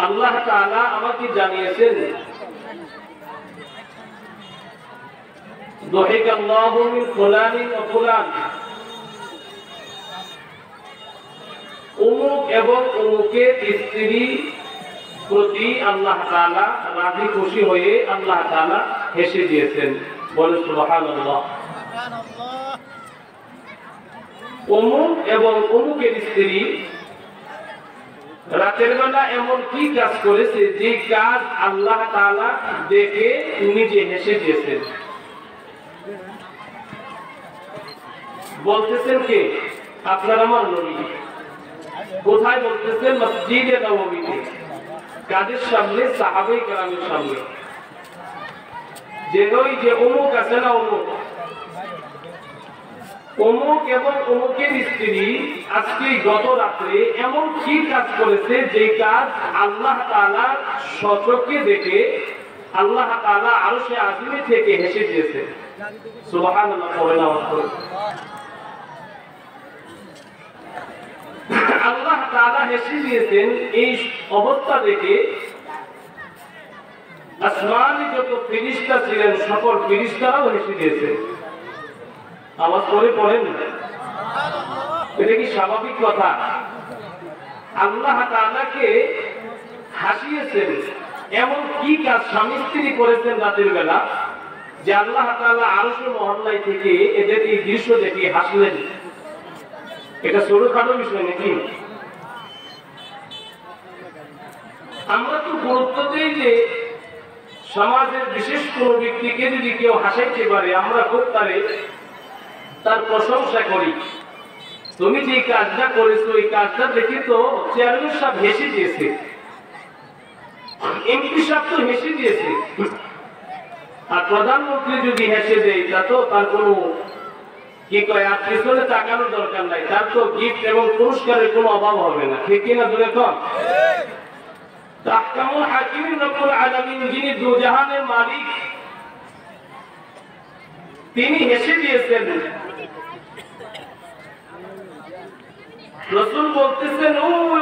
আল্লাহ তাআলা আমাকে জানিয়েছেন দহিকাল্লাহু মিন ফুলানিন ওয়া ফুলান, অমুক এবং অমুকের স্ত্রী প্রতি আল্লাহ তাআলা রাজি খুশি হয়ে আল্লাহ তাআলা হেসে দিয়েছেন। বলে সুবহানাল্লাহ। অমুক এবং অমুকের স্ত্রী রাতের বেলা এমন কি কাজ করেছে যে কাজ আল্লাহ তাআলা দেখে নিজে হেসে দিয়েছেন। বলতেছেন কে? আপনার আমার নবী। কোথায় বলতেছেন? মসজিদে নববীতে। কাদের সামনে? সাহাবায়ে কেরামের সামনে। যে ওই যে অমুক আছে না, অমুক এবং অমুকের স্ত্রী আজকে গত রাত্রে এমন কি কাজ করেছে যে কাজ আল্লাহ তাআলা সচক্ষে দেখে আল্লাহ তাআলা আরশে আজিম থেকে হেসে দিয়েছে। সুবহানাল্লাহ। পড়ে নামাজ পড়ে আল্লাহ তাআলা হেসে দিয়েছেন। এই অবস্থা দেখে আসমানে যত ফেরেশতা ছিলেন সকল ফেরেশতারাও হেসে দিয়েছে। আওয়াজ করে পড়েন। এটা কি স্বাভাবিক কথা? আল্লাহ তাআলাকে হাসিয়েছেন এমন কি কাজ স্বামী স্ত্রী করেছেন রাতের বেলা যে আল্লাহ তাআলা আরশের মহল্লায় থেকে এদের এই দৃশ্য দেখে হাসলেন। এটা ছোটখাটো বিষয় নাকি? আমরা তো গুরুত্ব দিই যে সমাজের বিশেষ কোনো ব্যক্তিকে যদি কেউ হাসাইতে পারে আমরা খুব তার প্রশংসা করি। তুমি যে কাজটা করেছো এই কাজটা দেখে তো চেয়ারম্যান সাহেব হেসে দিয়েছে, এমপি সাহেব তো হেসে দিয়েছে, আর প্রধানমন্ত্রী যদি হেসে দেয় তা তো তার কোনো কি কয় আর পিছনে তাকানোর দরকার নাই, তার তো গিফট এবং পুরস্কারের কোনো অভাব হবে না। ঠিক কিনা ধরে কম? তাহকামুল হাকিমিন রব্বুল আলামিন, যিনি দুজাহানের মালিক, তিনি হেসে দিয়েছেন। রাসূল বলতেছেন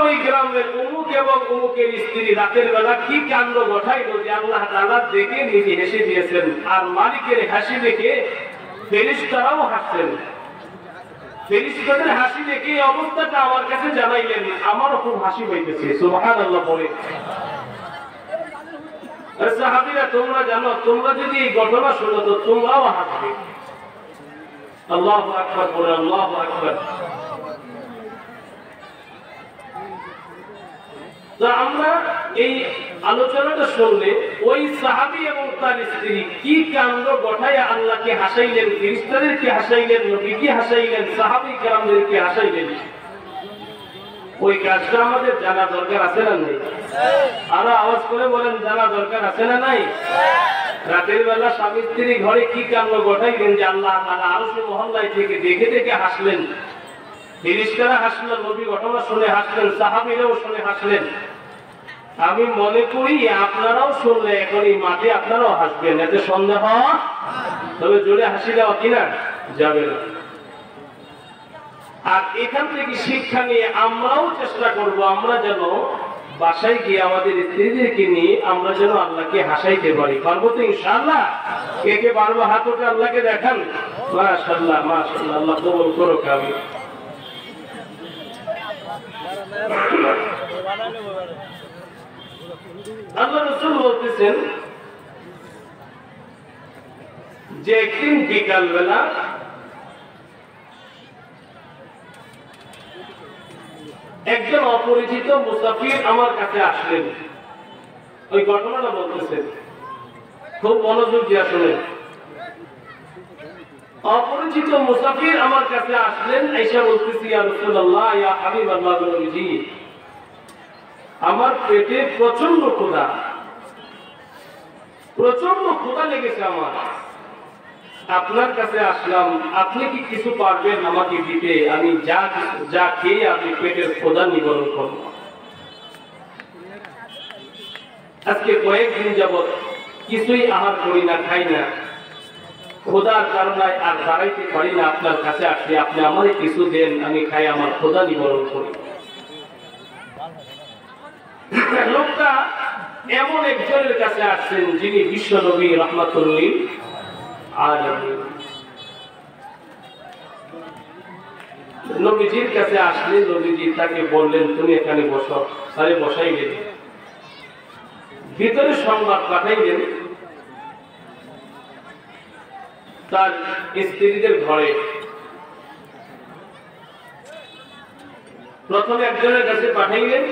ওই গ্রামের অমুক এবং অমুকের স্ত্রী রাতের বেলা কি কাণ্ড ঘটাইলো যে আল্লাহ তাআলা দেখে নিজে হেসে দিয়েছেন, আর মালিকের হাসি দেখে ফেরেশতারাও হাসছেন। ফেরেশতাদের হাসি দেখে এই অবস্থাটা আমার কাছে জানাইলেন, আমারও খুব হাসি পাইতেছে। সুবহানাল্লাহ বলে। আর সাহাবীরা তোমরা জানো, তোমরা যদি এই ঘটনা শোনো তো তোমরাও হাসবে। আল্লাহু আকবার বলে। আল্লাহু আকবার। তো আমরা এই আলোচনাটা শুনলে ওই সাহাবী এবং তার স্ত্রী কি কাণ্ড ঘটায় আল্লাহকে হাসাইলেন, ফেরেশতাদেরকে হাসাইলেন, নবীকে হাসাইলেন, সাহাবী কেরামদেরকে হাসাইলেন, ওই কাজটা আমাদের জানা দরকার আছে না নাই? আরো আওয়াজ করে বলেন, জানা দরকার আছে না নাই? রাতের বেলা স্বামী স্ত্রী ঘরে কি কাণ্ড ঘটাইলেন যে আল্লাহ তাআলা আরশের মহল্লায় থেকে দেখে দেখে হাসলেন, ফেরেশতারা হাসলেন, নবী ঘটনা শুনে হাসলেন, সাহাবীরাও শুনে হাসলেন। আমি মনে করি আপনারাও শুনলে এখন এই মাঠে আপনারাও হাসবেন, এতে সন্দেহ। তবে জোরে হাসি দেওয়া কিনা যাবে না। আর এখান থেকে শিক্ষা নিয়ে আমরাও চেষ্টা করব, আমরা যেন বাসায় গিয়ে আমাদের স্ত্রীদেরকে নিয়ে আমরা যেন আল্লাহকে হাসাইতে পারি। পারবো তো ইনশাআল্লাহ? কে কে পারবো হাত উঠে আল্লাহকে দেখান। মাশাআল্লাহ মাশাআল্লাহ, আল্লাহ কবুল করুক। আমি আল্লাহ রাসূল বলতেছেন যে একদিন বিকাল বেলা একজন অপরিচিত মুসাফির আমার কাছে আসলেন। ওই ঘটনাটা বলতেছেন, খুব মনোযোগ দিয়ে শুনেন। অপরিচিত মুসাফির আমার কাছে আসলেন, আয়েশা বলতেছি, ইয়া রাসূলুল্লাহ, ইয়া হাবিবাল্লাহ, নবীজি, আমার পেটে প্রচন্ড ক্ষুধা, প্রচন্ড ক্ষুধা লেগেছে আমার, আপনার কাছে আসলাম, আপনি কি কিছু পারবেন আমাকে দিতে? আমি যা খেয়ে আমি পেটের ক্ষুধা নিবারণ করব। আজকে কয়েকদিন যাবৎ কিছুই আহার করি না, খাই না, ক্ষুধার কারণে আর দাঁড়াইতে পারি না, আপনার কাছে আসলে আপনি আমারে কিছু দেন, আমি খাই, আমার ক্ষুধা নিবারণ করি। লোকটা এমন একজনের কাছে আসছেন যিনি বিশ্ব নবী রাহমাতুল লিল আলামিন। নবীজির কাছে আসলে নবীজি তাকে বললেন তুমি এখানে বসো। তারে বসাইলেন, ভিতরে সংবাদ পাঠাইলেন তার স্ত্রীদের ঘরে। প্রথমে একজনের কাছে পাঠাইলেন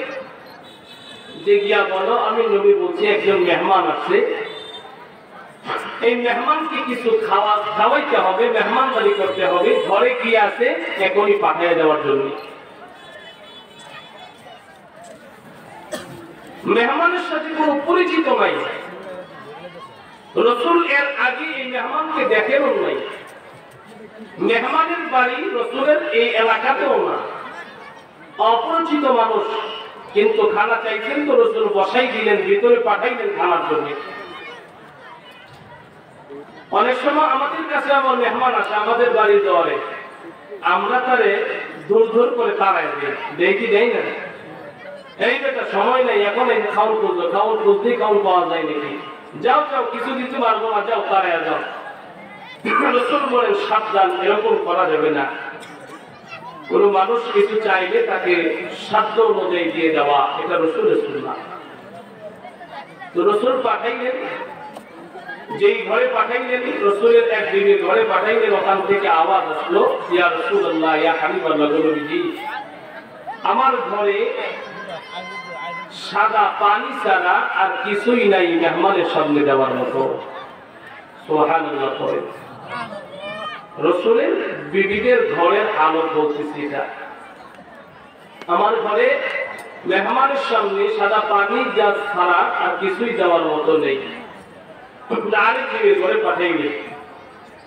যে গিয়া বলো আমি নবী বলছি একজন মেহমান আসছে, এই মেহমানকে কিছু খাওয়াইতে হবে, মেহমানদারি করতে হবে, ঘরে কি আছে এখনই পাঠিয়ে দেওয়ার জন্য। মেহমানের সাথে কোনো পরিচিত নাই, রাসূল এর আগে এই মেহমানকে দেখেনও নাই, মেহমানের বাড়ি রাসূলের এই এলাকাতেও না, অপরিচিত মানুষ। কিন্তু খানা চাইছেন তো রাসূল বসাই দিলেন, ভিতরে পাঠাইলেন খানার জন্য। অনেক সময় আমাদের কাছে আমার মেহমান আসে আমাদের বাড়ির দরে, আমরা তারে দূর দূর করে তাড়াই দিই, দেখি দেই না এই বেটা সময় নেই এখন, এই খাউন খুঁজলো, খাউন খুঁজতেই খাউন পাওয়া যায় নাকি, যাও যাও কিছু দিতে পারবো না, যাও তাড়াইয়া যাও। রাসূল বলেন সাবধান, এরকম করা যাবে না। কোন মানুষ কিছু চাইলে তাকে সাধ্য অনুযায়ী দিয়ে দেওয়া, এটা রাসূলের সুন্নাহ। তো রাসূল পাঠাইলেন, যেই ঘরে পাঠাইলেন রাসূলের এক বিবির ঘরে পাঠাইলেন, ওখান থেকে আওয়াজ আসলো ইয়া রাসূলুল্লাহ ইয়া হাবিবাল্লাহ, নবীজি আমার ঘরে সাদা পানি ছাড়া আর কিছুই নাই মেহমানের সামনে দেওয়ার মতো। সুবহানাল্লাহ পড়ে। রাসূলের বিবিদের ঘরের হালত বলতেছি এটা, আমার ঘরে মেহমানের সামনে সাদা পানি যা ছাড়া আর কিছুই দেওয়ার মতো নেই। আরেক বিবির ঘরে পাঠাইলে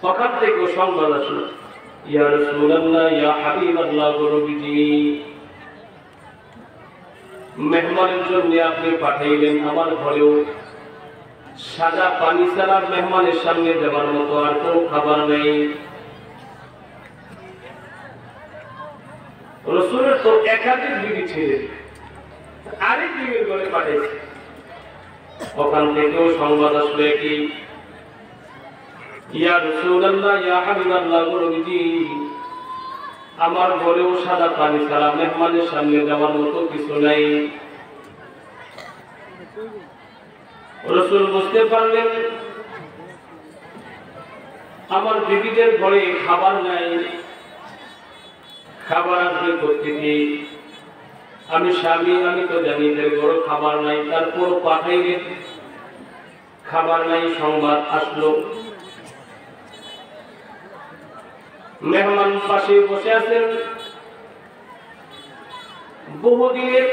ওখান থেকে সংবাদ আসলো ইয়া রাসূলুল্লাহ ইয়া হাবিবাল্লাহ, নবীজি মেহমানের জন্য আপনি পাঠাইলেন, আমার ঘরেও সাদা পানি ছাড়া মেহমানের সামনে দেওয়ার মতো আর কোনো খাবার নেই। রাসূলের তো একাধিক বিবি ছিলেন, আরেক বিবির ঘরে পাঠাইছে, ওখান থেকেও সংবাদ আসলো কি ইয়া রাসূলুল্লাহ ইয়া হাবিবাল্লাহ, নবীজি আমার ঘরেও সাদা পানি ছাড়া মেহমানের সামনে দেওয়ার মতো কিছু নাই। রাসূল বুঝতে পারলেন আমার বিবিদের ঘরে খাবার নাই, খাবার আসবে কোত্থেকে, আমি স্বামী, আমি তো জানি এদের ঘরে খাবার নাই, তারপর পাঠাইলেন খাবার নাই, সংবাদ আসলো। মেহমান পাশে বসে আছেন, বহুদিনের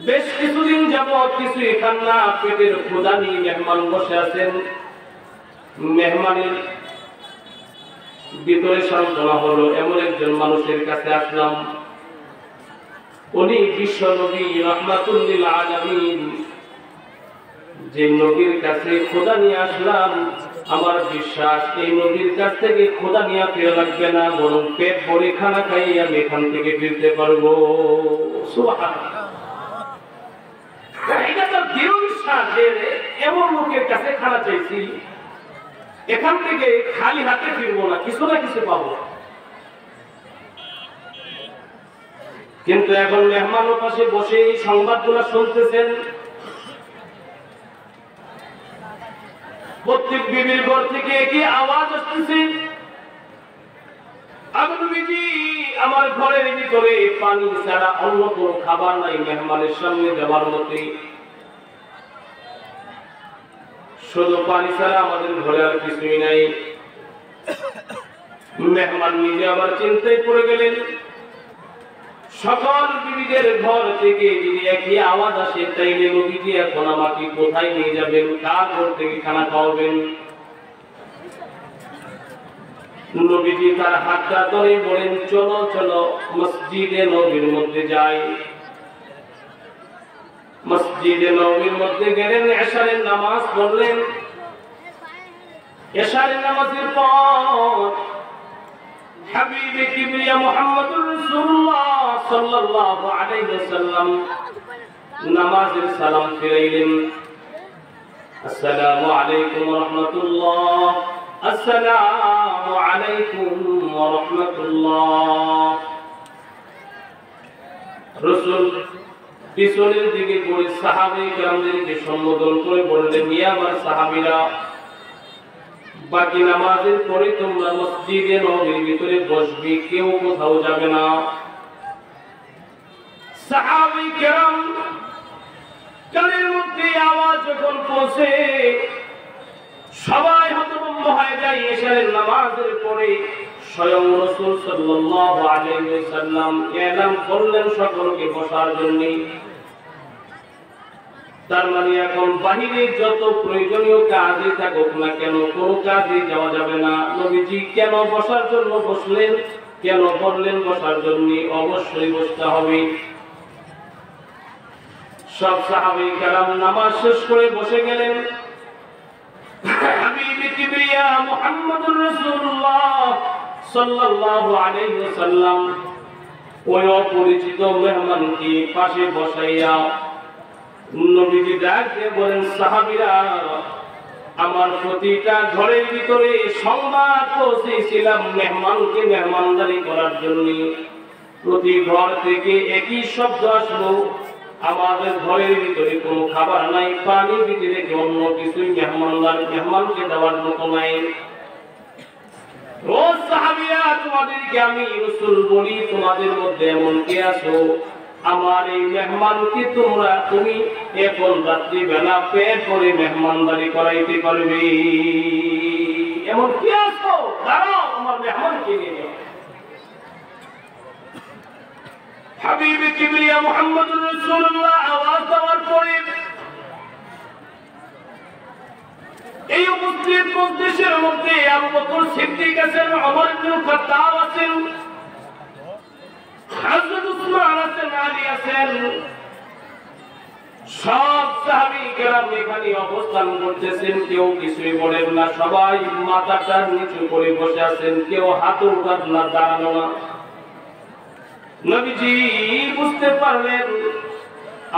বেশ কিছুদিন যাবৎ কিছুই খান না, পেটের ক্ষুধা নিয়ে মেহমান বসে আছেন। মেহমানের ভিতরে সান্ত্বনা হলো, এমন একজন মানুষের কাছে আসলাম, উনি বিশ্ব নবী রাহমাতুল লিল আলামিন, যে নবীর কাছে ক্ষুধা নিয়ে আসলাম, আমার বিশ্বাস এই নবীর কাছ থেকে ক্ষুধা নিয়ে ফিরে লাগবে না, বরং পেট ভরে খানা খাই আমি এখান থেকে ফিরতে পারবো। সুবহানাল্লাহ, এটা তো দৃঢ় বিশ্বাস যে এমন লোকের কাছে খানা চাইছি, এখান থেকে খালি হাতে ফিরবো না, কিছু না কিছু পাবো। কিন্তু এখন মেহমানের পাশে বসে এই সংবাদগুলো শুনতেছেন, প্রত্যেক বিবির ঘর থেকে কি আওয়াজ আসতেছে, নবীজি আমার ঘরের ভিতরে পানি ছাড়া অন্য কোনো খাবার নাই মেহমানের সামনে দেওয়ার মতো, শুধু পানি ছাড়া আমাদের ঘরে আর কিছুই নাই। মেহমান নিজে আবার চিন্তায় পড়ে গেলেন, সকল বিবিদের ঘর থেকে যদি একই আওয়াজ আসে তাইলে নবীজি এখন আমাকে কোথায় নিয়ে যাবেন, কার ঘর থেকে খানা খাওয়াবেন? নবীজি তার হাতটা ধরে বলেন চলো চলো মসজিদে নবীর মধ্যে যাই। মসজিদে নবীর মধ্যে গেলেন, এশারের নামাজ পড়লেন। এশারের নামাজের পর হাবিবে কিবরিয়া মুহাম্মদুর রাসূলুল্লাহ সাল্লাল্লাহু আলাইহি ওয়াসাল্লাম নামাজের সালাম ফিরাইলেন। আসসালামু আলাইকুম ওয়া রাহমাতুল্লাহ, আসসালামু আলাইকুম ওয়া রাহমাতুল্লাহ। রাসূল পিছনের দিকে ঘুরে সাহাবায়ে কেরামদেরকে সম্বোধন করে বললেন, ইয়া আমার সাহাবীরা, বাকি নামাজের পরে তোমরা মসজিদে নববীর ভিতরে বসবে, কেউ কোথাও যাবে না। সাহাবায়ে কেরাম কানের মধ্যে আওয়াজ যখন পৌঁছে সবাই হতভম্ব হয়ে যায়। এশারের নামাজের পরে স্বয়ং রাসূল সাল্লাল্লাহু আলাইহি ওয়াসাল্লাম এলান করলেন সকলকে বসার জন্য। তার মানে এখন বাহিরে যত প্রয়োজনীয় কাজই থাকুক না কেন, কোন কাজে যাওয়া যাবে না। নবীজি কেন বসার জন্য বসলেন, কেন বললেন বসার জন্য? অবশ্যই বসতে হবে। সব সাহাবায়ে কেরাম নামাজ শেষ করে বসে গেলেন। হাবিবে কিবরিয়া মুহাম্মদুর রাসূলুল্লাহ সাল্লাল্লাহু আলাইহি ওয়াসাল্লাম ওই অপরিচিত মেহমানকে পাশে বসাইয়া নবীজি ডাক দিয়ে বলেন, সাহাবীরা, আমার প্রতিটা ঘরের ভিতরে সংবাদ পৌঁছেছিলাম মেহমানকে মেহমানদারি করার জন্য। প্রতি ঘর থেকে একই শব্দ আসলো, আমাদের ঘরের ভিতরে কোনো খাবার নাই, পানির ভিতরে অন্য কিছুই মেহমানকে দেওয়ার মতো নাই। ও সাহাবীরা, তোমাদেরকে আমি রাসূল বলি, তোমাদের মধ্যে এমন কে আছো আমার এই মেহমানকে তুমি এখন রাত্রি বেলা পেট ভরে মেহমানদারি করাইতে পারবে? এমন কে আছো? দাঁড়াও, আমার মেহমানকে নিয়ে যাও। হাবিবে কিবরিয়া মুহাম্মদুর রাসূলুল্লাহ আওয়াজ দেওয়ার পরে এই উপস্থিত মজলিসের মধ্যে আবু বকর সিদ্দিক আছেন, ওমর ইবনে খাত্তাব আছেন, হযরত উসমান আছেন, আলী আছেন। সব সাহাবী কেরাম এখানে অবস্থান করতেছেন। কেউ কিছুই বলেন না, সবাই মাথাটা নিচু করে বসে আছেন, কেউ হাত উঠান না, দাঁড়ানো না। নবীজি বুঝতে পারলেন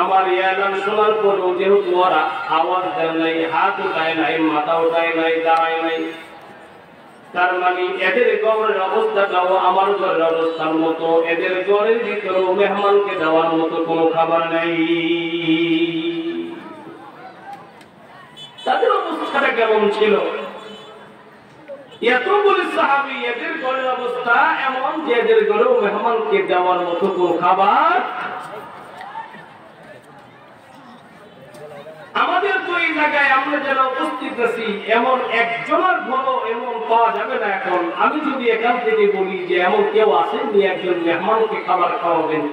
আমার এলান শোনার পরেও যেহেতু ওরা আওয়াজ দেয় নাই, হাত উঠায় নাই, মাথা উঠায় নাই, দাঁড়ায় নাই, তার মানে এদের ঘরের অবস্থাটাও আমার ঘরের অবস্থার মতো। এদের ঘরের ভিতরেও মেহমানকে দেওয়ার মতো কোনো খাবার নাই। তাদের অবস্থাটা কেমন ছিল? এতগুলি সাহাবী, এদের ঘরের অবস্থা এমন যে এদের ঘরেও মেহমানকে দেওয়ার মতো কোনো খাবার। আমাদের তো এই জায়গায় আমরা যারা উপস্থিত আছি এমন একজনের ঘরও এমন পাওয়া যাবে না। এখন আমি যদি এখান থেকে বলি যে এমন কেউ আছেন যে একজন মেহমানকে খাবার খাওয়াবেন,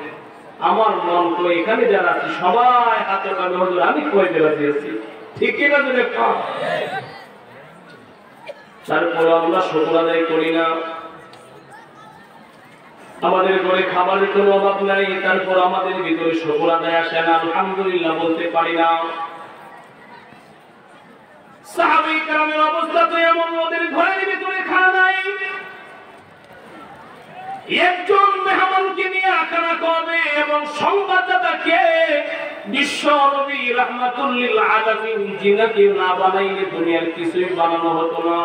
আমার মন তো এখানে যারা আছে সবাই হাতে পাবে, হুজুর আমি কইতে রাজি আছি, ঠিক কিনা? যদি তারপর আমরা শুকর আদায় করি না, আমাদের ঘরে খাবারের কোনো অভাব নাই, তারপর আমাদের ভিতরে শুকর আদায় আসে না, আলহামদুলিল্লাহ বলতে পারি না। সাহাবায়ে কেরামের অবস্থা তো এমন, ওদের ঘরের ভিতরে খানা নাই, একজন মেহমানকে নিয়ে খানা খাওয়াবে এবং সংবাদদাতাকে বিশ্ব নবী রাহমাতুল লিল আলামিন জিনাকে না বানাইলে দুনিয়ার কিছুই বানানো হতো না।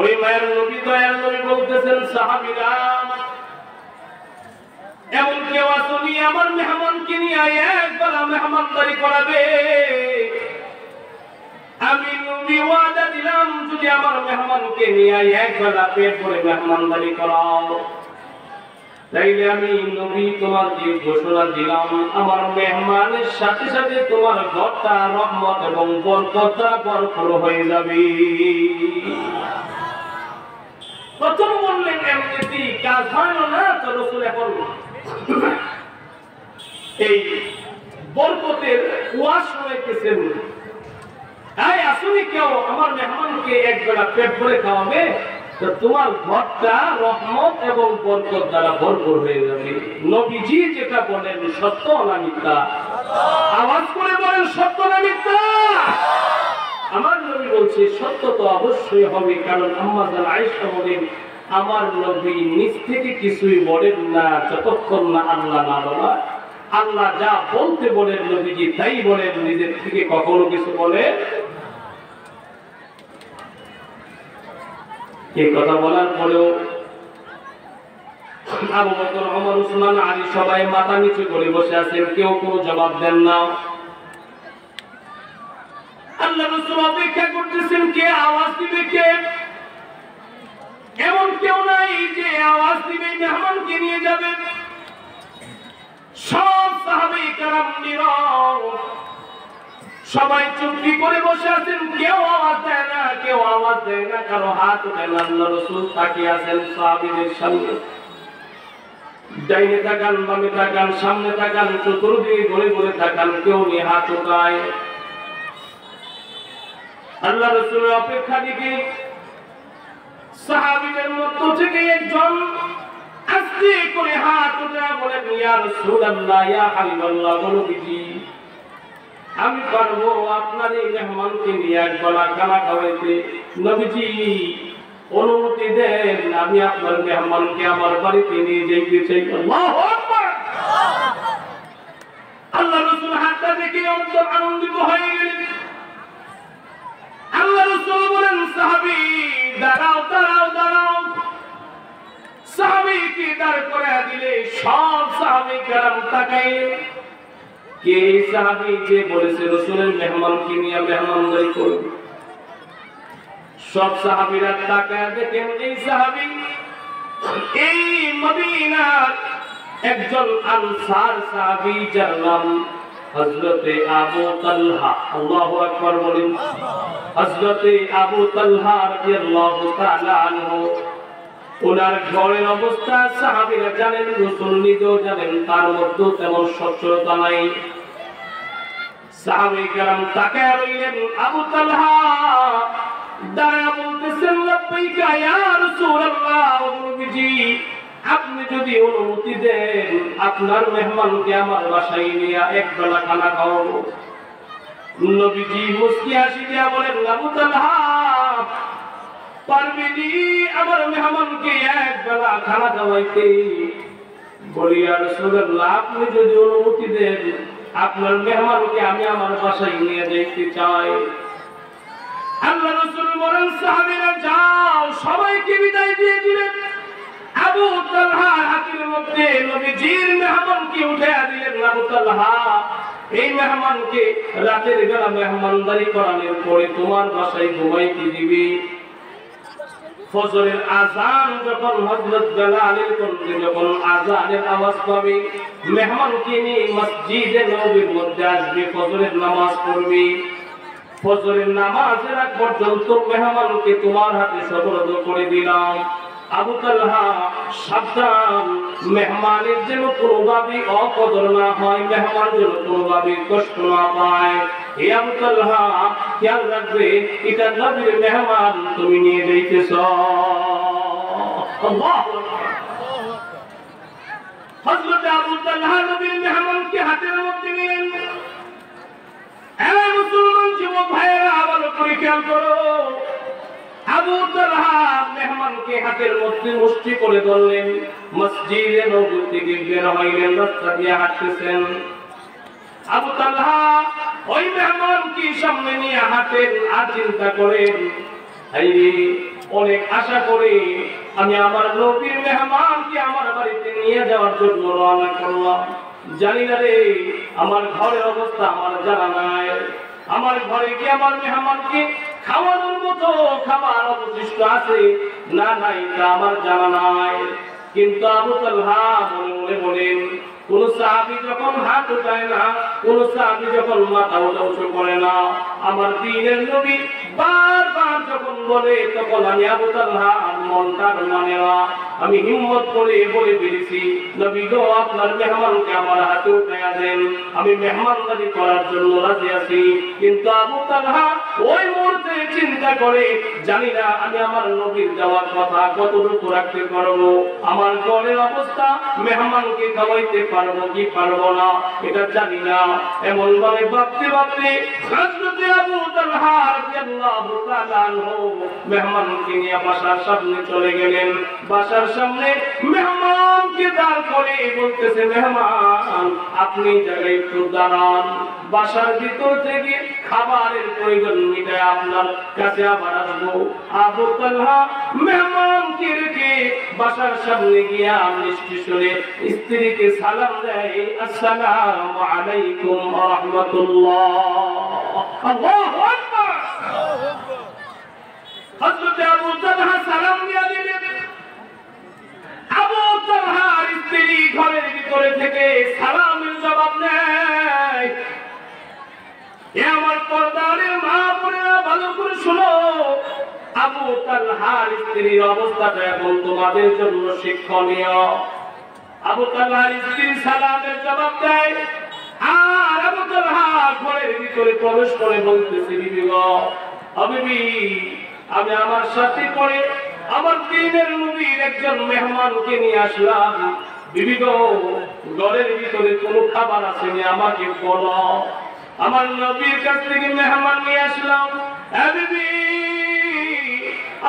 ওই মায়ের নবী, দয়ার নবী বলতেছেন, সাহাবীরা, এমন কেউ আসুনি আমার মেহমানকে নিয়ে একবেলা মেহমানদারি করাবে? আমি নবী ওয়াদা দিলাম, যদি আমার মেহমানকে নিয়ে একবেলা পেট ভরে মেহমানদারি করাও, তাইলে আমি নবী তোমাকে ঘোষণা দিলাম, আমার মেহমানের সাথে সাথে তোমার ঘরটা রহমত এবং বরকতে ভরপুর হয়ে যাবে। প্রথম বললেন এমনিতে কাজ হয় না, তো রাসূল এখন এই বরকতের ওয়াজ শোনাইতেছেন। এই আসুনি কেউ আমার মেহমানকে একবেলা পেট ভরে খাওয়াবে, তো তোমার ঘরটা রহমত এবং বরকত দ্বারা ভরপুর হয়ে যাবে। নবীজি যেটা বলেন সত্য না মিথ্যা? আওয়াজ করে বলেন সত্য না মিথ্যা? আমার নবী বলছে সত্য তো অবশ্যই হবে, কারণ আম্মা জান আয়েশা বলেন আমার নবী নিজ থেকে কিছুই বলেন না যতক্ষণ না আল্লাহ না বলা। আল্লাহ যা বলতে বলেন নবীজি তাই বলেন, নিজের থেকে কখনো কিছু বলে। এই কথা বলার পরেও আবু বকর, ওমর, উসমান, আলী সবাই মাথা নিচু করে বসে আছেন, কেউ কোনো জবাব দেন না। আল্লাহ রাসূল অপেক্ষা করতেছেন কে আওয়াজ দিবে, কে এমন কেউ নাই যে আওয়াজ দিবে মেহমানকে নিয়ে যাবে। সব সাহাবায়ে কেরাম নীরব, সবাই চুপটি করে বসে আছেন, কেউ আওয়াজ দেয় না, কেউ আওয়াজ দেয় না, কারো হাত ওঠে না। আল্লাহ রাসূল তাকিয়ে আছেন সাহাবীদের সামনে, ডাইনে তাকান, বামে তাকান, সামনে তাকান, চতুর্দিকে ঘুরে ঘুরে তাকান, কেউ নিয়ে হাত ওঠায়। আল্লাহ রাসূলের অপেক্ষা দেখে সাহাবীদের মধ্য থেকে একজন আস্তে করে হাত উঠায় বলেন, ইয়া রাসূলুল্লাহ, ইয়া হাবিবাল্লাহ, নবীজি, আমি পারবো আপনার এই মেহমানকে নিয়ে এক বেলা খানা খাওয়াইতে। নবীজি অনুমতি দেন, আমি আপনার মেহমানকে আমার বাড়িতে নিয়ে যাইতে চাই। আল্লাহু আকবার। আল্লাহ রাসূল হাতটা দেখে অন্তর আনন্দিত হয়ে গেলেন। আল্লাহ রাসূল বলেন, সাহাবী দাঁড়াও দাঁড়াও দাঁড়াও। সাহাবীকে দাঁড় করায় দিলে সব সাহাবী কেরাম তাকাইলেন, কে সাহাবী যে বলেছে রাসূলের মেহমানকে নিয়ে মেহমানদারি করবে। সব সাহাবীরা তাকায় দেখেন এই সাহাবী এই মদিনার একজন আনসার সাহাবী, যার নাম হযরতে আবু তালহা। আল্লাহু আকবার বলেন। হযরতে আবু তালহা রাদিয়াল্লাহু তাআলা আনহু, ওনার ঘরের অবস্থা সাহাবীরা জানেন, রাসূল নিজেও জানেন, তার মধ্যে তেমন সচ্ছলতা নাই। সাহাবী কেরাম তাকায় রইলেন। আবু তালহা দাঁড়ায় বলতেছেন, লাব্বাইকা ইয়া রাসূলুল্লাহ, নবীজি আপনি যদি অনুমতি দেন আপনার মেহমানকে আমার বাসায় নিয়ে এক বেলা খানা খাওয়াবো। নবীজি মুস্কি হাসি দিয়া বলেন, আবু তালহা পারবেনি আমার মেহমানকে এক বেলা খানা খাওয়াইতে? বলি, ইয়া রাসূলুল্লাহ আপনি যদি অনুমতি দেন আপনার মেহমানকে আমি আমার বাসায় নিয়ে যেতে চাই। আল্লাহ রাসূল বলেন, সাহাবীরা যাও, সবাইকে বিদায় দিয়ে দিলেন। আবু তালহার হাতের মধ্যে নবীজির মেহমানকে উঠাইয়া দিলেন। আবু তালহা, এই মেহমানকে রাতের বেলা মেহমানদারি করানোর পরে তোমার বাসায় ঘুমাইতে দিবি। ফজরের আযান যখন হযরত বেলালের কণ্ঠে যখন আযানের আওয়াজ পাবে, মেহমানকে নিয়ে মসজিদে নববীর মধ্যে আসবে, ফজরের নামাজ পড়বে। ফজরের নামাজের আগ পর্যন্ত মেহমানকে তোমার হাতে সুপর্দ করে দিলাম। আবু তালহা সাবধান, মেহমানের যেন কোনোভাবে অকদর না হয়, মেহমান যেন কোনোভাবে কষ্ট না পায়। হে আবু তালহা খেয়াল রাখবে, এটা নবীর মেহমান, তুমি নিয়ে যাইতেছ। হযরত আবু তালহা নবীর মেহমানকে হাতের মধ্যে নিলেন। এরা মুসলমান যুবক ভাইয়েরা আবার করে খেয়াল করো, আবু তালহা মেহমানকে হাতের মধ্যে মুষ্টি করে ধরলেন। মসজিদে নববী থেকে বের হইলেন, রাস্তা দিয়ে হাঁটতেছেন। আবু তালহা ওই মেহমানকে সামনে নিয়ে হাঁটেন আর চিন্তা করেন, অনেক আশা করে আমি আমার নবীর মেহমানকে আমার বাড়িতে নিয়ে যাওয়ার জন্য রওনা করলাম। জানি না রে, আমার ঘরের অবস্থা আমার জানা নাই। আমার ঘরে কি আমার মেহমানকে খাওয়ানোর মতো খাবার অবশিষ্ট আছে না নাই তা আমার জানা নাই। কিন্তু আবু তালহা মনে মনে বলেন, কোন সাহাবী যখন হাত উঠায় না, কোন সাহাবী যখন মাথা উঁচু করে না, আমার দ্বীনের নবী বারবার যখন বলে, তখন আমি আবু তালহা মনটার মানে না, আমি হিম্মত করে বলে ফেলেছি, নবী গো আপনার মেহমানকে আমার হাতে উঠাইয়া দেন, আমি মেহমানদারি করার জন্য রাজি আছি। কিন্তু আবু তালহা ওই মুহূর্তে চিন্তা করে, জানি না আমি আমার নবীর যাওয়ার কথা কতটুকু রাখতে পারবো, আমার ঘরের অবস্থা মেহমানকে খাওয়াইতে পারবো কি পারবো না এটা জানি না। এমন ভাবে ভাবতে ভাবতে হযরত আবু তালহা রাদিয়াল্লাহু রাদিয়াল্লাহু তাআলা আনহু মেহমানকে নিয়ে বাসার সামনে চলে গেলেন। বাসার সামনে মেহমানকে দাঁড় করে বলতেছে, মেহমান আপনি জায়গায় একটু দাঁড়ান, বাসার ভিতর থেকে খাবারের প্রয়োজন মিটায় আপনার কাছে আবার আসবো। আবু তালহা মেহমানকে রেখে বাসার সামনে গিয়া মিষ্টি শুনে স্ত্রীকে সালাম দেয়, আসসালামু আলাইকুম ওয়া রাহমাতুল্লাহ। আল্লাহু আকবার। হযরত আবু তালহা সালাম দিয়া দিলেন। আবু তালহার স্ত্রী ঘরের ভিতরে থেকে সালামের জবাব দেয়। এ আমার পর্দারের মা বোনেরা ভালো করে শোনো, আবু তালহার স্ত্রীর অবস্থাটা এখন তোমাদের জন্য শিক্ষণীয়। আবু তালহার স্ত্রী সালামের জবাব দেয়, আর আবু তালহা ঘরের ভিতরে প্রবেশ করে বলতেছে, বিবি গো, বিবি আমি আমার সাথে করে আমার দ্বীনের নবীর একজন মেহমানকে নিয়ে আসলাম। বিবি গো, ঘরের ভিতরে কোনো খাবার আসেনি, আমাকে বলো। আমার নবীর কাছ থেকে মেহমান নিয়ে আসলাম। বিবি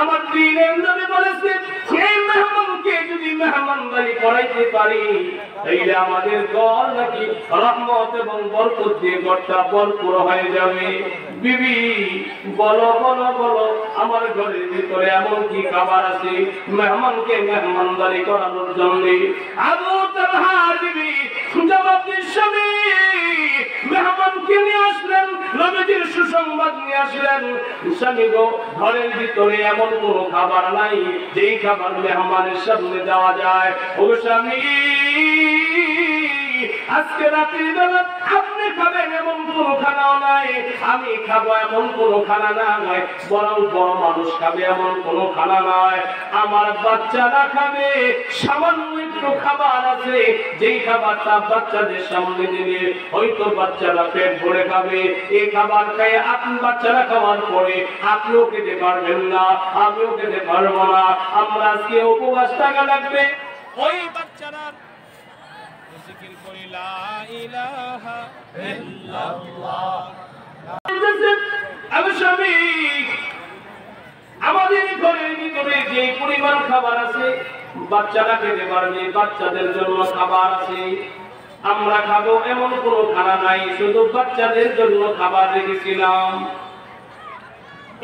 আমার দ্বীনের নবী বলেছে, সেই মেহমানকে যদি মেহমানদারি করাইতে পারি তাইলে আমাদের ঘর নাকি রহমত এবং বরকত দিয়ে ঘরটা ভরপুর হয়ে যাবে। বিবি বলো বলো বলো, আমার ঘরের ভিতরে এমন কি খাবার আছে মেহমানকে মেহমানদারি করানোর জন্য? আবু তালহা বিবি জবাব দিয়ে, স্বামী মেহমানকে নিয়ে আসলেন, নবীজির সুসংবাদ নিয়ে আসলেন। স্বামী গো, ঘরের ভিতরে এমন কোনো খাবার নাই যেই খাবার মেহমানের সামনে দেওয়া যায়। ও স্বামী, আজকে রাতের বেলা আপনি খাবেন এমন কোনো খানাও নাই, আমি খাবো এমন কোনো খানা নাই, বরং বড় মানুষ খাবে এমন কোনো খানা নয়। আমার বাচ্চারা খাবে সামান্য একটু খাবার আছে, যেই খাবারটা বাচ্চাদের সামনে দিলে হয়তো বাচ্চারা পেট ভরে খাবে। এই খাবার খেয়ে আপনি বাচ্চারা খাওয়ার পরে আপনিও খেতে পারবেন না, আমিও খেতে পারবো না। আমরা আজকে উপবাস থাকা লাগবে। ওই বাচ্চারা জিকির করি লা ইলাহা ইল্লাল্লাহ। আমি স্বামী, আমাদের ঘরের ভিতরে যে পরিমাণ খাবার আছে বাচ্চারা খেতে পারবে, বাচ্চাদের জন্য খাবার আছে, আমরা খাবো এমন কোনো খানা নাই, শুধু বাচ্চাদের জন্য খাবার রেখেছিলাম।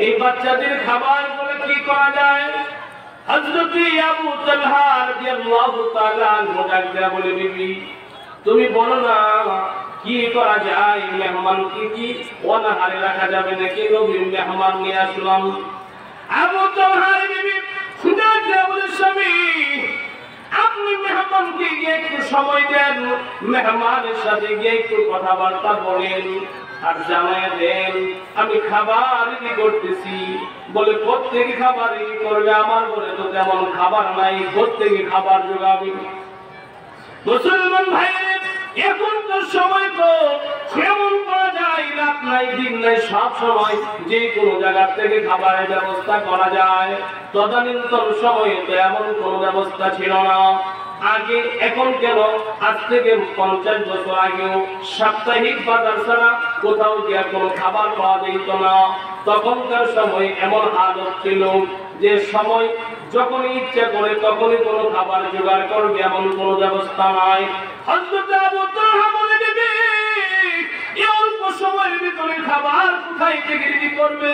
এই বাচ্চাদের খাবার বলে কি করা যায়? হযরত আবু তালহা রাদিয়াল্লাহু তাআলা আনহু ডাক দেয়া বলে, বিবি তুমি বলো না কি করা যায়? মেহমানকে কি অনাহারে রাখা যাবে নাকি? নবীর মেহমান নিয়ে আসলাম। আবু তালহার বিবি ডাক দেয়া বলে, স্বামী আপনি মেহমানকে গিয়ে একটু সময় দেন, মেহমানের সাথে গিয়ে একটু কথাবার্তা বলেন আর জানায় দেন আমি খাবার রেডি করতেছি। বলে কোত্থেকে খাবার রেডি করবে? আমার ঘরে তো তেমন খাবার নাই, কোত্থেকে খাবার জোগাবে? মুসলমান ভাইয়ের এখনকার সময় তো কেমন করা যায়, রাত নাই দিন নাই, সব সময় যে কোনো জায়গা থেকে খাবারের ব্যবস্থা করা যায়। তদানীন্তন সময়ে তো এমন কোনো ব্যবস্থা ছিল না। আগে এখন কেন, আজ থেকে 50 বছর আগেও সাপ্তাহিক বাজার ছাড়া কোথাও গিয়ে কোনো খাবার পাওয়া যেত না। তখনকার সময় এমন হালত ছিল যে সময় যখনই ইচ্ছা করে তখনই কোনো খাবার জোগাড় করবে এমন কোনো ব্যবস্থা নাই। হযরত আবু তালহা বলে, দিবি এই অল্প সময়ের ভিতরে খাবার কোথায় থেকে রেডি করবে,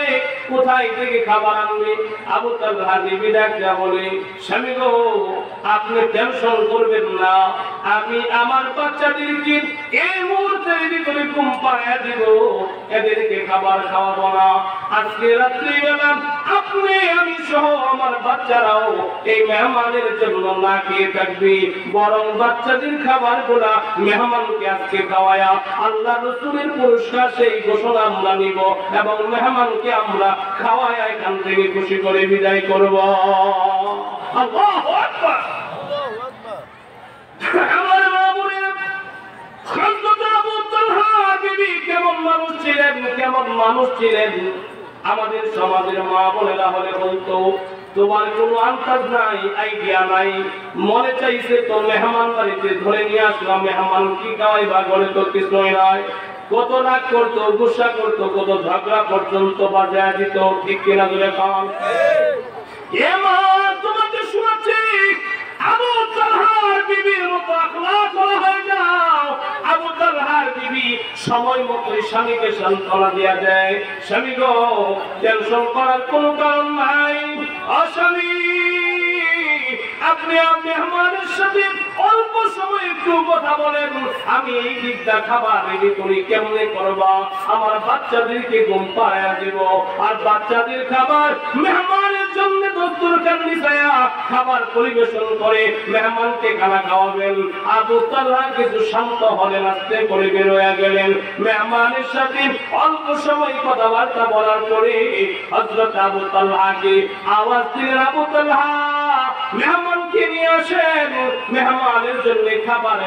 কোথায় থেকে খাবার আনবে? আবু তালহা বিবি ডাক দেয়া বলে, স্বামী গো আপনি টেনশন করবেন না, আমি আমার বাচ্চাদেরকে এই মুহূর্তের ভিতরে ঘুম পাড়াইয়া দিব, এদেরকে খাবার খাওয়াবো না। আজকে রাত্রিবেলা আপনি আমি সহ আমার বাচ্চারাও এই মেহমানের জন্য না খেয়ে থাকবে, বরং বাচ্চাদের খাবার গুলা মেহমানকে আজকে খাওয়ায়া আল্লাহ রাসূলের পুরস্কার সেই ঘোষণা আমরা নিব এবং মেহমানকে আমরা খাওয়ায়া এখান থেকে খুশি করে বিদায় করব। আল্লাহু আকবার। আমার বাবুরা হযরত আবু তালহা বিবি কেমন মানুষ ছিলেন, কেমন মানুষ ছিলেন? আমাদের সমাজের মা বোনেরা হলে বলতো, তোমার কোনো আন্দাজ নাই, আইডিয়া নাই, মনে চাইছে তো মেহমান বাড়িতে ধরে নিয়ে আসলাম, মেহমান কি খাওয়াইবা, ঘরে তো কিছুই নাই। কত রাগ করতো, গুসা করতো, কত ঝগড়া পর্যন্ত বাজায় দিত। ঠিক কিনা ধরে কম? এ মা তোমাকে শোনাচ্ছি, আবু তালহার বিবির মতো আখলাক করা হয়ে যাও। আবু তালহার বিবি সময় মতো স্বামীকে সান্ত্বনা দিয়া দেয়, স্বামী গো টেনশন করার কোনো কারণ নাই। স্বামী আপনি মেহমানের সাথে অল্প সময় একটু কথা বলেন, আমি এই দিকটা খাবার রেডি করি, কেমনে করবা? আমার বাচ্চাদেরকে ঘুম পাড়াইয়া দিব, আর বাচ্চাদের খাবার মেহমানের জন্য দস্তরখান বিছায়া খাবার পরিবেশন করে মেহমানকে খানা খাওয়াবেন। আবু তালহা কিছু শান্ত হলেন, আস্তে করে বের হয়ে গেলেন। মেহমানের সাথে অল্প সময় কথাবার্তা বলার পরে হযরত আবু তালহাকে আওয়াজ দিলেন, আবু তালহা মেহমানকে নিয়ে আসেন। মেহমানের জন্য খাবার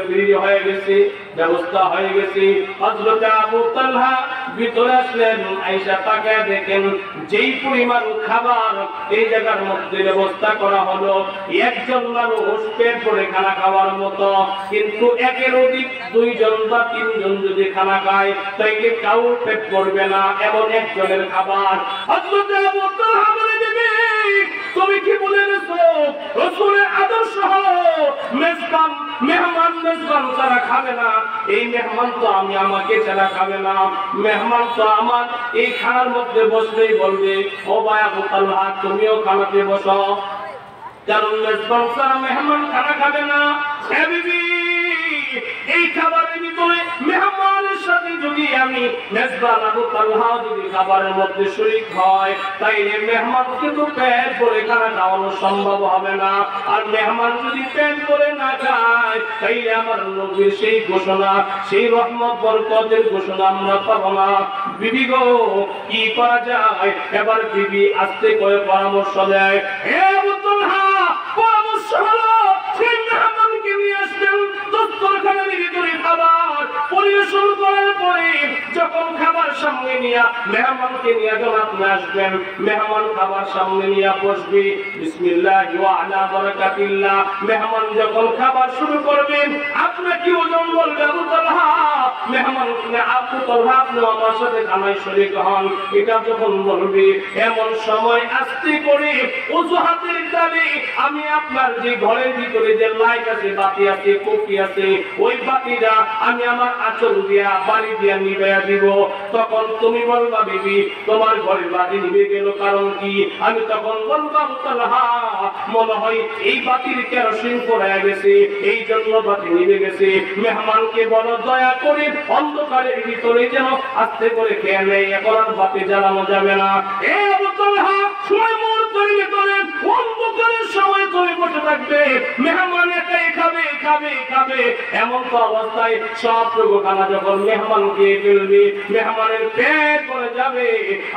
রেডি হয়ে গেছে, ব্যবস্থা হয়ে গেছে। হযরত আবু তালহা ভিতরে আসলেন, আয়েশা তাকায় দেখেন যেই পরিমাণ খাবার এই জায়গার মধ্যে ব্যবস্থা করা হলো, একজন মানুষ পেট ভরে খানা খাওয়ার মতো। কিন্তু একের অধিক দুইজন বা তিনজন যদি খানা খায় তাইলে কাউর পেট ভরবে না, এমন একজনের খাবার। হযরত আবু তালহা বলে, দিবি তুমি কি বলে গেছো? রাসূলের আদর্শ হলো মেজবান, মেহমান মেজবান ছাড়া খাবে না। এই মেহমান তো আমি, আমাকে ছাড়া খাবে না। মেহমান তো আমার এই খানার মধ্যে বসলেই বলবে, ও ভাই আবু তালহা তুমিও খানাতে বসো, কারণ মেজবান ছাড়া মেহমান খানা খাবে না। হে বিবি, এই খাবারের ভিতরে মেহমানের সাথে যদি আমি মেজবান আবু তালহা যদি খাবারের মধ্যে শরীক হয়, তাইলে মেহমানকে তো পেট ভরে খানা খাওয়ানো সম্ভব হবে না। আর মেহমান যদি পেট ভরে না খায়, তাইলে আমার নবীর সেই ঘোষণা, সেই রহমত বরকতের ঘোষণা আমরা পাবো না। বিবি গো কি করা যায়? এবার বিবি আস্তে করে পরামর্শ দেয়, হে আবু তালহা পরামর্শ হলো সেই মেহমানকে নিয়ে আসবেন, দস্তরখানার ভিতরে খাবার পরিবেশন করার পরে যখন খাবার সামনে নিয়ে মেহমানকে নিয়ে জনাতে আসবেন, মেহমান খাবার সামনে নিয়ে বসবে, বিসমিল্লাহি ওয়া আলা বারাকাতিল্লাহ। মেহমান যখন খাবার শুরু করবেন, আপনাকে ওজন বলবে, আবু তালহা মেহমান আবু তালহা আপনি আমার সাথে খানায় শরীক হন। এটা যখন বলবে, এমন সময় আস্তে করে অজুহাতের দাবি আমি আপনার যে ঘরের ভিতরে যে লাইট আছে, বাতি আছে, কফি আছে, ওই বাতিটা আমি আমার আঁচল দিয়া বাড়ি দিয়া নিভাইয়া দিব। তখন তুমি বলবা, বিবি তোমার ঘরের বাতি নিভে গেল কারণ কি? আমি তখন বলবো, আবু তালহা মনে হয় এই বাতির কেরোসিন পড়ে গেছে, এই জন্য বাতি নিভে গেছে। মেহমানকে বলো দয়া করে অন্ধকারের ভিতরে যেন আস্তে করে খেয়ে নেই, এখন আর বাতি জ্বালানো যাবে না। এ আবু তালহা সময় মুহূর্তের ভিতরে অন্ধকারের সময় তুমি বসে থাকবে, মেহমান একাই খাবে খাবে খাবে। এমন তো অবস্থায় সবটুকু খানা যখন মেহমান খেয়ে ফেলবে, মেহমানের পেট ভরে যাবে,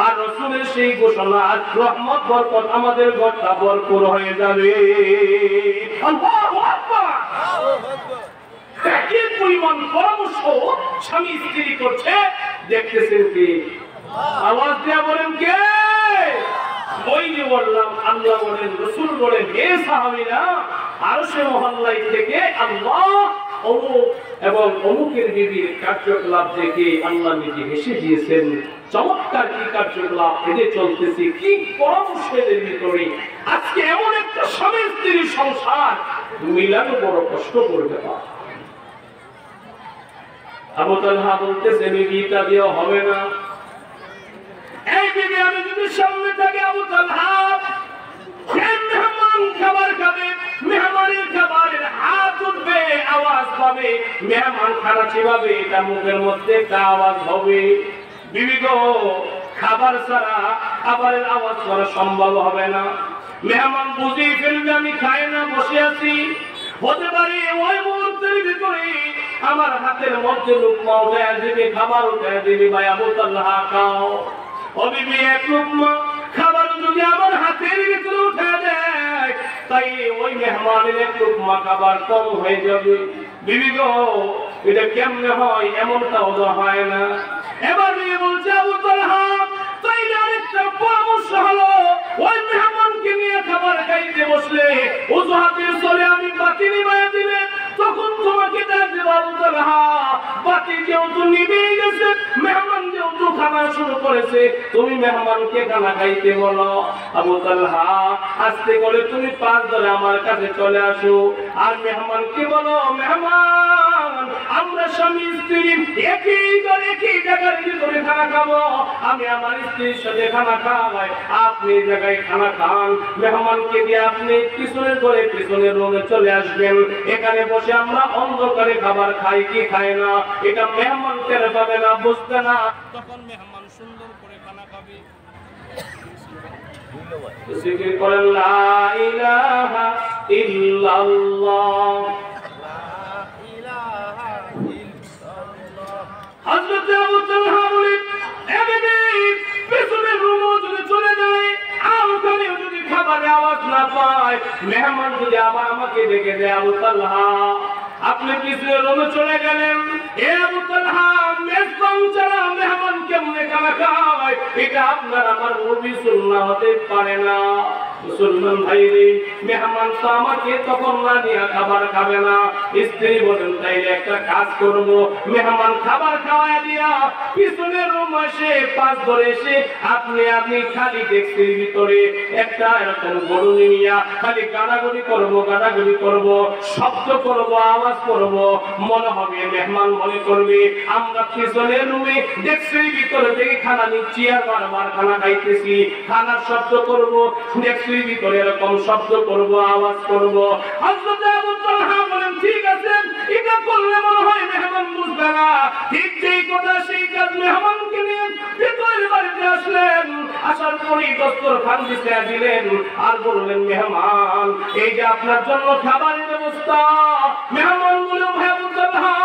আর রাসূলের সেই ঘোষণা রহমত বরকত আমাদের ঘরটা ভরপুর হয়ে যাবে। আল্লাহু আকবার। একই পরিমাণ পরামর্শ স্বামী স্ত্রী করছে, দেখতেছেন কি? আওয়াজ দিয়া বলেন কে? ওই যে বললাম, আল্লাহ বলেন, রাসূল বলেন, হে সাহাবীরা আরশে মহল্লায় থেকে আল্লাহ অমুক এবং অমুকের বিবির কার্যকলাপ দেখে আল্লাহ নিজে হেসে দিয়েছেন। চমৎকার কি কার্যকলাপ এদের চলতেছে, কি পরামর্শ এদের ভিতরে। আজকে এমন একটা স্বামী স্ত্রীর সংসার মিলানো বড় কষ্ট করবে না। আবু তালহা বলতেছে, বিবিটা দিয়ে হবে না। এই বিবি আমি যদি সামনে থাকি, আবু তালহা মেহমান খাবার খাবে, মেহমানের খাবারের হাত উঠবে, আওয়াজ পাবে, মেহমান খানা চিবাবে, এটা মুখের মধ্যে একটা আওয়াজ হবে। বিবি গো খাবার ছাড়া খাবারের আওয়াজ করা সম্ভব হবে না। মেহমান বুঝেই ফেলবে আমি খাই না, বসে আছি। হতে পারে ওই মুহূর্তের ভিতরে আমার হাতের মধ্যে লুকমা উঠে দিবে, খাবার উঠে দিবে, ভাই আবু তালহা খাও। ও বিবি এক লুকমা খাবার যদি আমার হাতের ভিতরে উঠে দেয়, তাই ওই মেহমানের এক লুকমা খাবার কম হয়ে যাবে। বিবি গো এটা কেমনে হয়? এমনটাও তো হয় না। এবার বিবি বলছে, আবু তালহা তাইলে আরেকটা পরামর্শ হলো, ওই মেহমানকে নিয়ে খাবার খাইতে বসলে অজুহাতের চলে আমি বাতি নিভাইয়া দিলে, তখন তোমার তোমাকে ডাক দেব আবু তালহা, বাতি যেহেতু নিভে গেছে, মেহমান যেহেতু খানা শুরু করেছে, তুমি মেহমানকে খানা খাইতে বলো। আবু তালহা আস্তে করে তুমি পাঁচ ধরে আমার কাছে চলে আসো, আর মেহমানকে বলো, মেহমান আমরা স্বামী স্ত্রী একই ঘরে একই জায়গায় ভিতরে খানা খাবো, আমি আমার স্ত্রীর সাথে খানা খাই, আপনি জায়গায় খানা খান। মেহমানকে দিয়ে আপনি পিছনের ঘরে পিছনের রুমে চলে আসবেন, এখানে বসে আমরা অন্ধকারে খাবার খাই কি খাই না এটা মেহমান টের পাবে না, বুঝবে না, তখন মেহমান সুন্দর করে খানা খাবে। জিকির করেন লা ইলাহা ইল্লাল্লাহ। হযরত আবু তালহা বলেন, এদিকে পিছনের রুমে যদি চলে যায়, আর ওখানে যদি খাবারের আওয়াজ না পায়, মেহমান যদি আবার আমাকে ডেকে দেয়, আবু তালহা আপনি পিছনের রুমে চলে গেলেন, এ আবু তালহা মেজবান ছাড়া মেহমান কেমনে খানা খায়, এটা আপনার আমার নবী সুন্নাহ হতে পারে না। মুসলমান ভাইরে, মেহমান তো আমাকে তখন না নিয়ে খাবার খাবে না। স্ত্রী বলেন, তাইলে একটা কাজ করব, মেহমান খাবার খাওয়া দিয়া পিছনের রুম এসে পাঁচ ধরে এসে আপনি খালি ডেস্কের ভিতরে একটা এরকম গরু নিয়া খালি গাড়াগড়ি করব, শব্দ করব, আওয়াজ করব, মনে হবে মেহমান মনে করবে আমরা পিছনের রুমে ডেস্কের ভিতরে থেকে খানা নিচ্ছি আর বারবার খানা খাইতেছি। খানার শব্দ করব, ডেস্কের ভিতরে এরকম শব্দ করব, আওয়াজ করব। হযরত আবু তালহা বলেন, ঠিক আছে, এটা করলে মনে হয় মেহমান বুঝবে না। ঠিক যেই কথা সেই কাজ, মেহমানকে নিয়ে ভিতরের বাড়িতে আসলেন, আসার পরেই দস্তরখান বিছিয়ে দিলেন আর বললেন, মেহমান এই যে আপনার জন্য খাবারের ব্যবস্থা। মেহমান বলল, ভাই আবু তালহা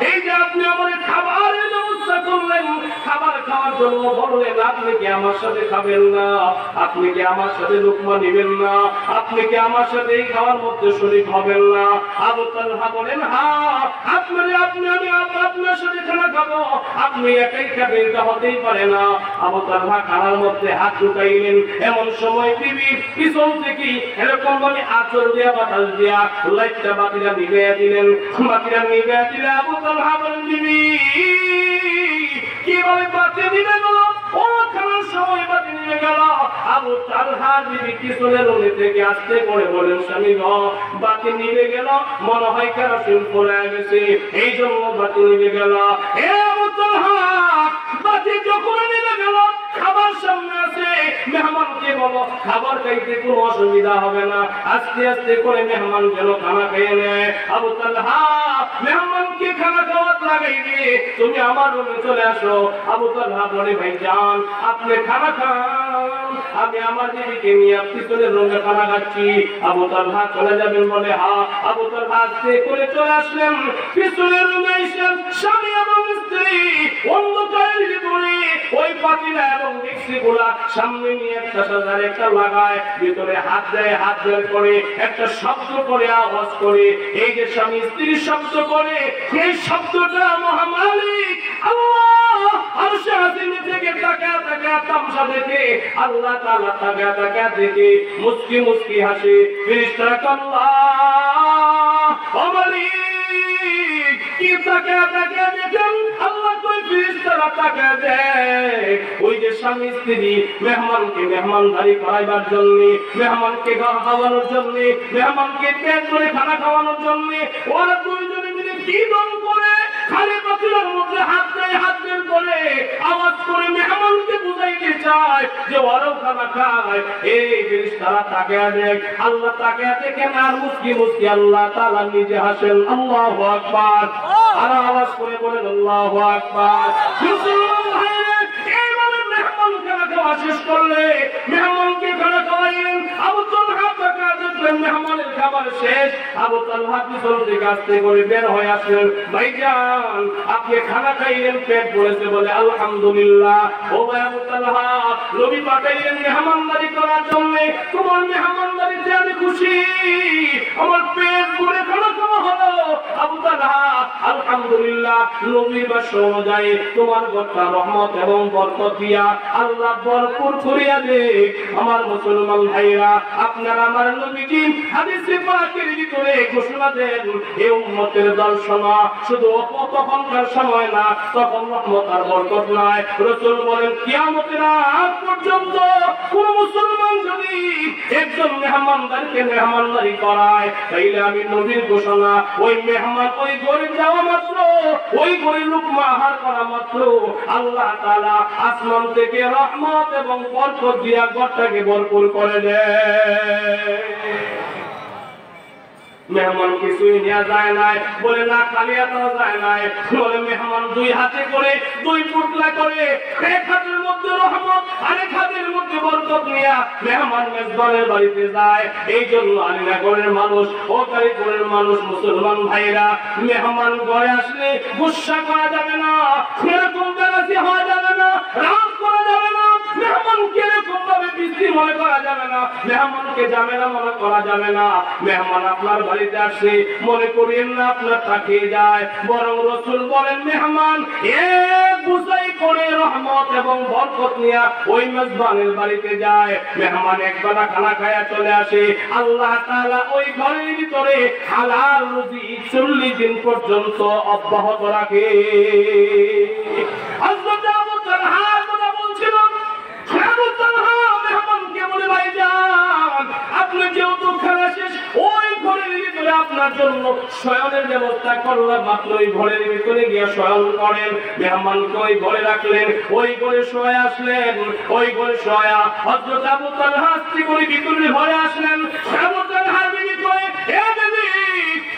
এই যে আপনি আমার খাবারের ব্যবস্থা করলেন, খাবার খাওয়ার জন্য বললেন, আপনি কি আমার সাথে খাবেন না? আপনি কি আমার সাথে লুকমা নেবেন না? আপনি কি আমার সাথে এই খাওয়ার মধ্যে শরীক হবেন না? আবু তালহা বলেন, হ্যাঁ, আমি আপনার সাথে খানা খাবো, আপনি একাই খাবেন, এটা হতেই পারে না। আবু তালহা খানার মধ্যে হাত ঢুকাইলেন, এমন সময় বিবি পিছন থেকে এরকম ভাবে আঁচল দিয়া বাতাস দিয়া লাইটটা বাতিরা নিভে দিলেন। আবু তালহা বলেন, বিবি কিভাবে বাতি নিভে গেল? ও খানার সময় বাতি নিভে গেল। আবু তালহা বিবি পিছনের রুমে থেকে আসতে করে বলেন, স্বামী গো বাতি নিভে গেল, মনে হয় কেরোসিন পড়ে গেছে, এই জন্য বাতি নিভে গেল। এ আবু তালহা বাতি যখন নিভে গেল, খাবার সামনে আছে, মেহমানকে বলো খাবার খাইতে কোনো অসুবিধা হবে না, আস্তে আস্তে করে মেহমান যেন খানা খেয়ে নেয়। আবু তালহা মেহমানকে খানা খাওয়াতে লাগাইবে, তুমি আমার রুমে চলে আসো। আবু তালহা বলে, ভাই যান আপনি খানা খান, আমি আমার বিবিকে নিয়ে পিছনের রুমে খানা খাচ্ছি। আবু তালহা চলে যাবেন বলে, হ্যাঁ। আবু তালহা আস্তে করে চলে আসলেন, পিছনের রুমে এসে স্বামী এবং স্ত্রী অন্ধকারের ভিতরে ওই পাতিলা এবং ডেকচিগুলা সামনে নিয়ে একটা সাজার একটা লাগায়, ভিতরে হাত দেয়, হাত বের করে একটা শব্দ করে, আওয়াজ করে, এই যে স্বামী স্ত্রী শব্দ করে, সেই শব্দটা মহামালিক আল্লাহ আরশে আজিমে থেকে তাকায় তাকায় তামসা দেখে, আল্লাহ তাআলা তাকায় তাকায় দেখে মুস্কি মুস্কি হাসে। ফেরেশতারা আল্লাহ ও মালিক কি তাকায় তাকায় দেখেন, আল্লাহ কই ফেরেশতারা তাকায় দেয় ওই যে স্বামী স্ত্রী মেহমানকে মেহমানদারি করাইবার জন্য, মেহমানকে খাওয়ানোর জন্য, মেহমানকে পেট করে খানা খাওয়ানোর জন্য ওরা দুইজনে মিলে কি দল করে খালি পাতিলার মধ্যে হাত দেয়, হাত বের করে আওয়াজ করে মেহমানকে বুঝাইতে চায় যে ওরাও খানা খায়। এই ফেরেশতারা তাকায় দেখ, আল্লাহ তাকায় দেখেন আর মুস্কি মুস্কি আল্লাহ তাআলা নিজে হাসেন। আল্লাহু আকবার। আর আওয়াজ করে বলেন আল্লাহু আকবার। মুসলমান ভাইরা, এইভাবে মেহমান খানা খাওয়া শেষ করলে মেহমানকে খানা খাওয়াইলেন। আবু তালহা তাকায় দেখলেন মেহমানের খাবার শেষ। আবু তালহা পিছন থেকে আস্তে করে বের হয়ে আসলেন, ভাইজান আপনি খানা খাইলেন, পেট ভরেছে বলে আলহামদুলিল্লাহ। ও ভাই আবু তালহা, নবী পাঠাইলেন মেহমানদারি করার জন্য, তোমার মেহমানদারিতে আমি খুশি, আমার পেট ভরে খানা খাওয়া হলো। আবু তালহা আলহামদুলিল্লাহ আলহামদুলিল্লাহ নবীর ভাষা অনুযায়ী তোমার ঘরটা রহমত এবং বরকত দিয়া আল্লাহ ভরপুর করিয়া দে। আমার মুসলমান ভাইরা, আপনারা আমার নবীজি হাদিসে পাকের ভিতরে ঘোষণা দেন, এই উম্মতের দল শোনা, শুধু তখনকার সময় না, তখন রহমত আর বরকত নাই। রাসূল বলেন কিয়ামতের আগ পর্যন্ত কোন মুসলমান যদি একজন মেহমানদারকে মেহমানদারি করায়, তাইলে আমি নবীর ঘোষণা, ওই মেহমান ওই ঘরে যাওয়া মাত্র, ওই ঘরে লুকমা আহার করা মাত্র আল্লাহ তাআলা আসমান থেকে রহমত এবং বরকত দিয়া ঘরটাকে ভরপুর করে দেয়। মেহমান কিছুই নেওয়া যায় নাই, বলে না খালিয়া দেওয়া যায় নাই, বলে মেহমান দুই হাতে করে দুই পুটলা করে এক হাতের মধ্যে রহমত আরেক হাতের মধ্যে বরকত নিয়ে মেহমান মেজবানের বাড়িতে যায়। এই জন্য আলীনগরের মানুষ ও কালীপুরের মানুষ, মুসলমান ভাইরা, মেহমান ঘরে আসলে গুসা করা যাবে না, এরকম বেলাসি হওয়া যাবে না, রাগ করা যাবে না, মেহমানকে এরকম ভাবে বৃষ্টি মনে করা যাবে না, মেহমানকে ঝামেলা মনে করা যাবে না। মেহমান আপনার বাড়িতে আসে মনে করিয়েন না আপনার তাকিয়ে যায়, বরং রাসূল বলেন মেহমান এক বুঝাই করে রহমত এবং বরকত নিয়ে ওই মেজবানের বাড়িতে যায়। মেহমান একবেলা খানা খায়া চলে আসে, আল্লাহ তাআলা ওই ঘরের ভিতরে হালাল রুজি 40 দিন পর্যন্ত অব্যাহত রাখে। হযরত আবু তালহা কথা বলছিল, আবু তালহা মেহমানকে বলে ভাইজান আপনি যেহেতু খানা শেষ, ওই ঘরের ভিতরে আপনার জন্য শয়নের ব্যবস্থা করলাম, মাত্র ওই ঘরের ভিতরে গিয়ে শয়ন করেন। মেহমানকে ওই ঘরে রাখলেন, ওই ঘরে শোয়া আসলেন, ওই ঘরে শোয়া হযরত আবু তালহা স্ত্রী করে ভিতরে ঘরে আসলেন। আবু তালহার বিবি কয়, এ বিবি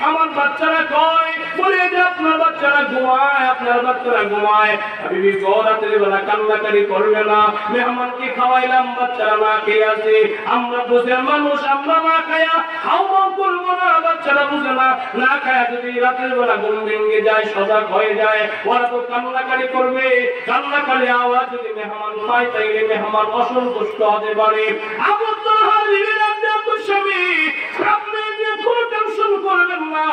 আমার বাচ্চারা কয়? বলে যে আপনার বাচ্চারা ঘুমায়, আপনার বাচ্চারা ঘুমায়। বিবি গো রাতের বেলা কান্নাকারি করবে না, মেহমানকে খাওয়াইলাম, বাচ্চারা না খেয়ে আছে, আমরা বুঝের মানুষ, আমরা না খায়া খাওয়া করবো না, বাচ্চারা বুঝে না, না খায়া যদি রাতের বেলা ঘুম ভেঙে যায়, সজাগ হয়ে যায়, ওরা তো কান্নাকারি করবে, কান্নাকারি আওয়াজ যদি মেহমান পায় তাইলে মেহমান অসন্তুষ্ট হতে পারে। আবু তালহার বিবি রাতে স্বামী আপনি কোনো টেনশন করবেন না,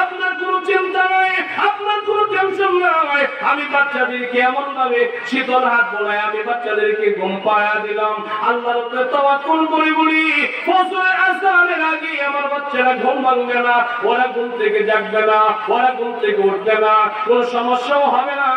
আপনার কোনো চিন্তা নাই, আপনার কোনো টেনশন নাই, আমি বাচ্চাদেরকে এমন ভাবে শীতল হাত বোলায় আমি বাচ্চাদেরকে ঘুম পাড়া দিলাম। আল্লাহর উপরে তাওয়াক্কুল করে বলি, ফজরের আযানের আগে আমার বাচ্চারা ঘুম ভাঙবে না, ওরা ঘুম থেকে জাগবে না, ওরা ঘুম থেকে উঠবে না, কোনো সমস্যাও হবে না।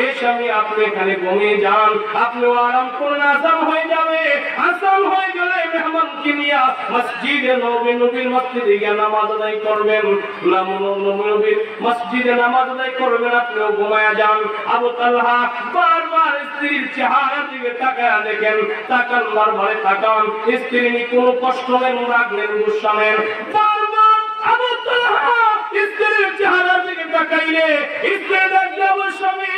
এই স্বামী আপনি এখানে ঘুমিয়ে যান, আপনিও আরাম করুন, আযান হয়ে যাবে, আযান হয়ে গেলে মেহমানকে নিয়ে মসজিদে নববীর মসজিদে গিয়ে নামাজ আদায় করবেন, নববীর মসজিদে নামাজ আদায় করবেন, আপনিও ঘুমায়া যান। আবু তালহা বারবার স্ত্রীর চেহারা দিকে তাকায়া দেখেন, তাকানোর ভরে তাকান, স্ত্রী কোনো কষ্ট নেন, রাগ নেন, গুসা নেন, বারবার আবু তালহা স্ত্রীর চেহারা দিকে তাকাইলে স্ত্রী ডাকলে, স্বামী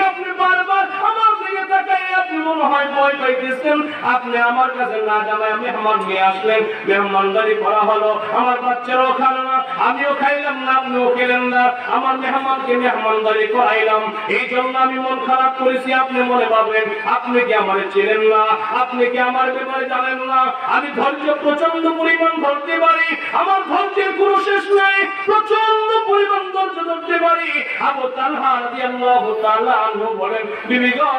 আপনি বারবার আমার দিকে তাকাইলে আপনি মনে হয় ভয় পাইতেছেন, আপনি আমার কাছে না জানায় মেহমান নিয়ে আসলেন, মেহমানদারি করা হলো, আমার বাচ্চারাও খালো না, আমিও খাইলাম না, আপনিও খেলেন না, আমার মেহমানকে মেহমানদারি করাইলাম, এই জন্য আমি মন খারাপ করেছি। আপনি মনে পাবেন আপনি কি আমার চেনেন না, আপনি কি আমার ব্যাপারে জানেন না, আমি ধৈর্য প্রচন্ড পরিমাণ ধরতে পারি, আমার ধৈর্যের কোনো শেষ নাই, প্রচন্ড পরিমাণ ধৈর্য ধরতে পারি। আবু তালহা রাদিয়াল্লাহু তাআলা আনহু বলেন, বিবি গো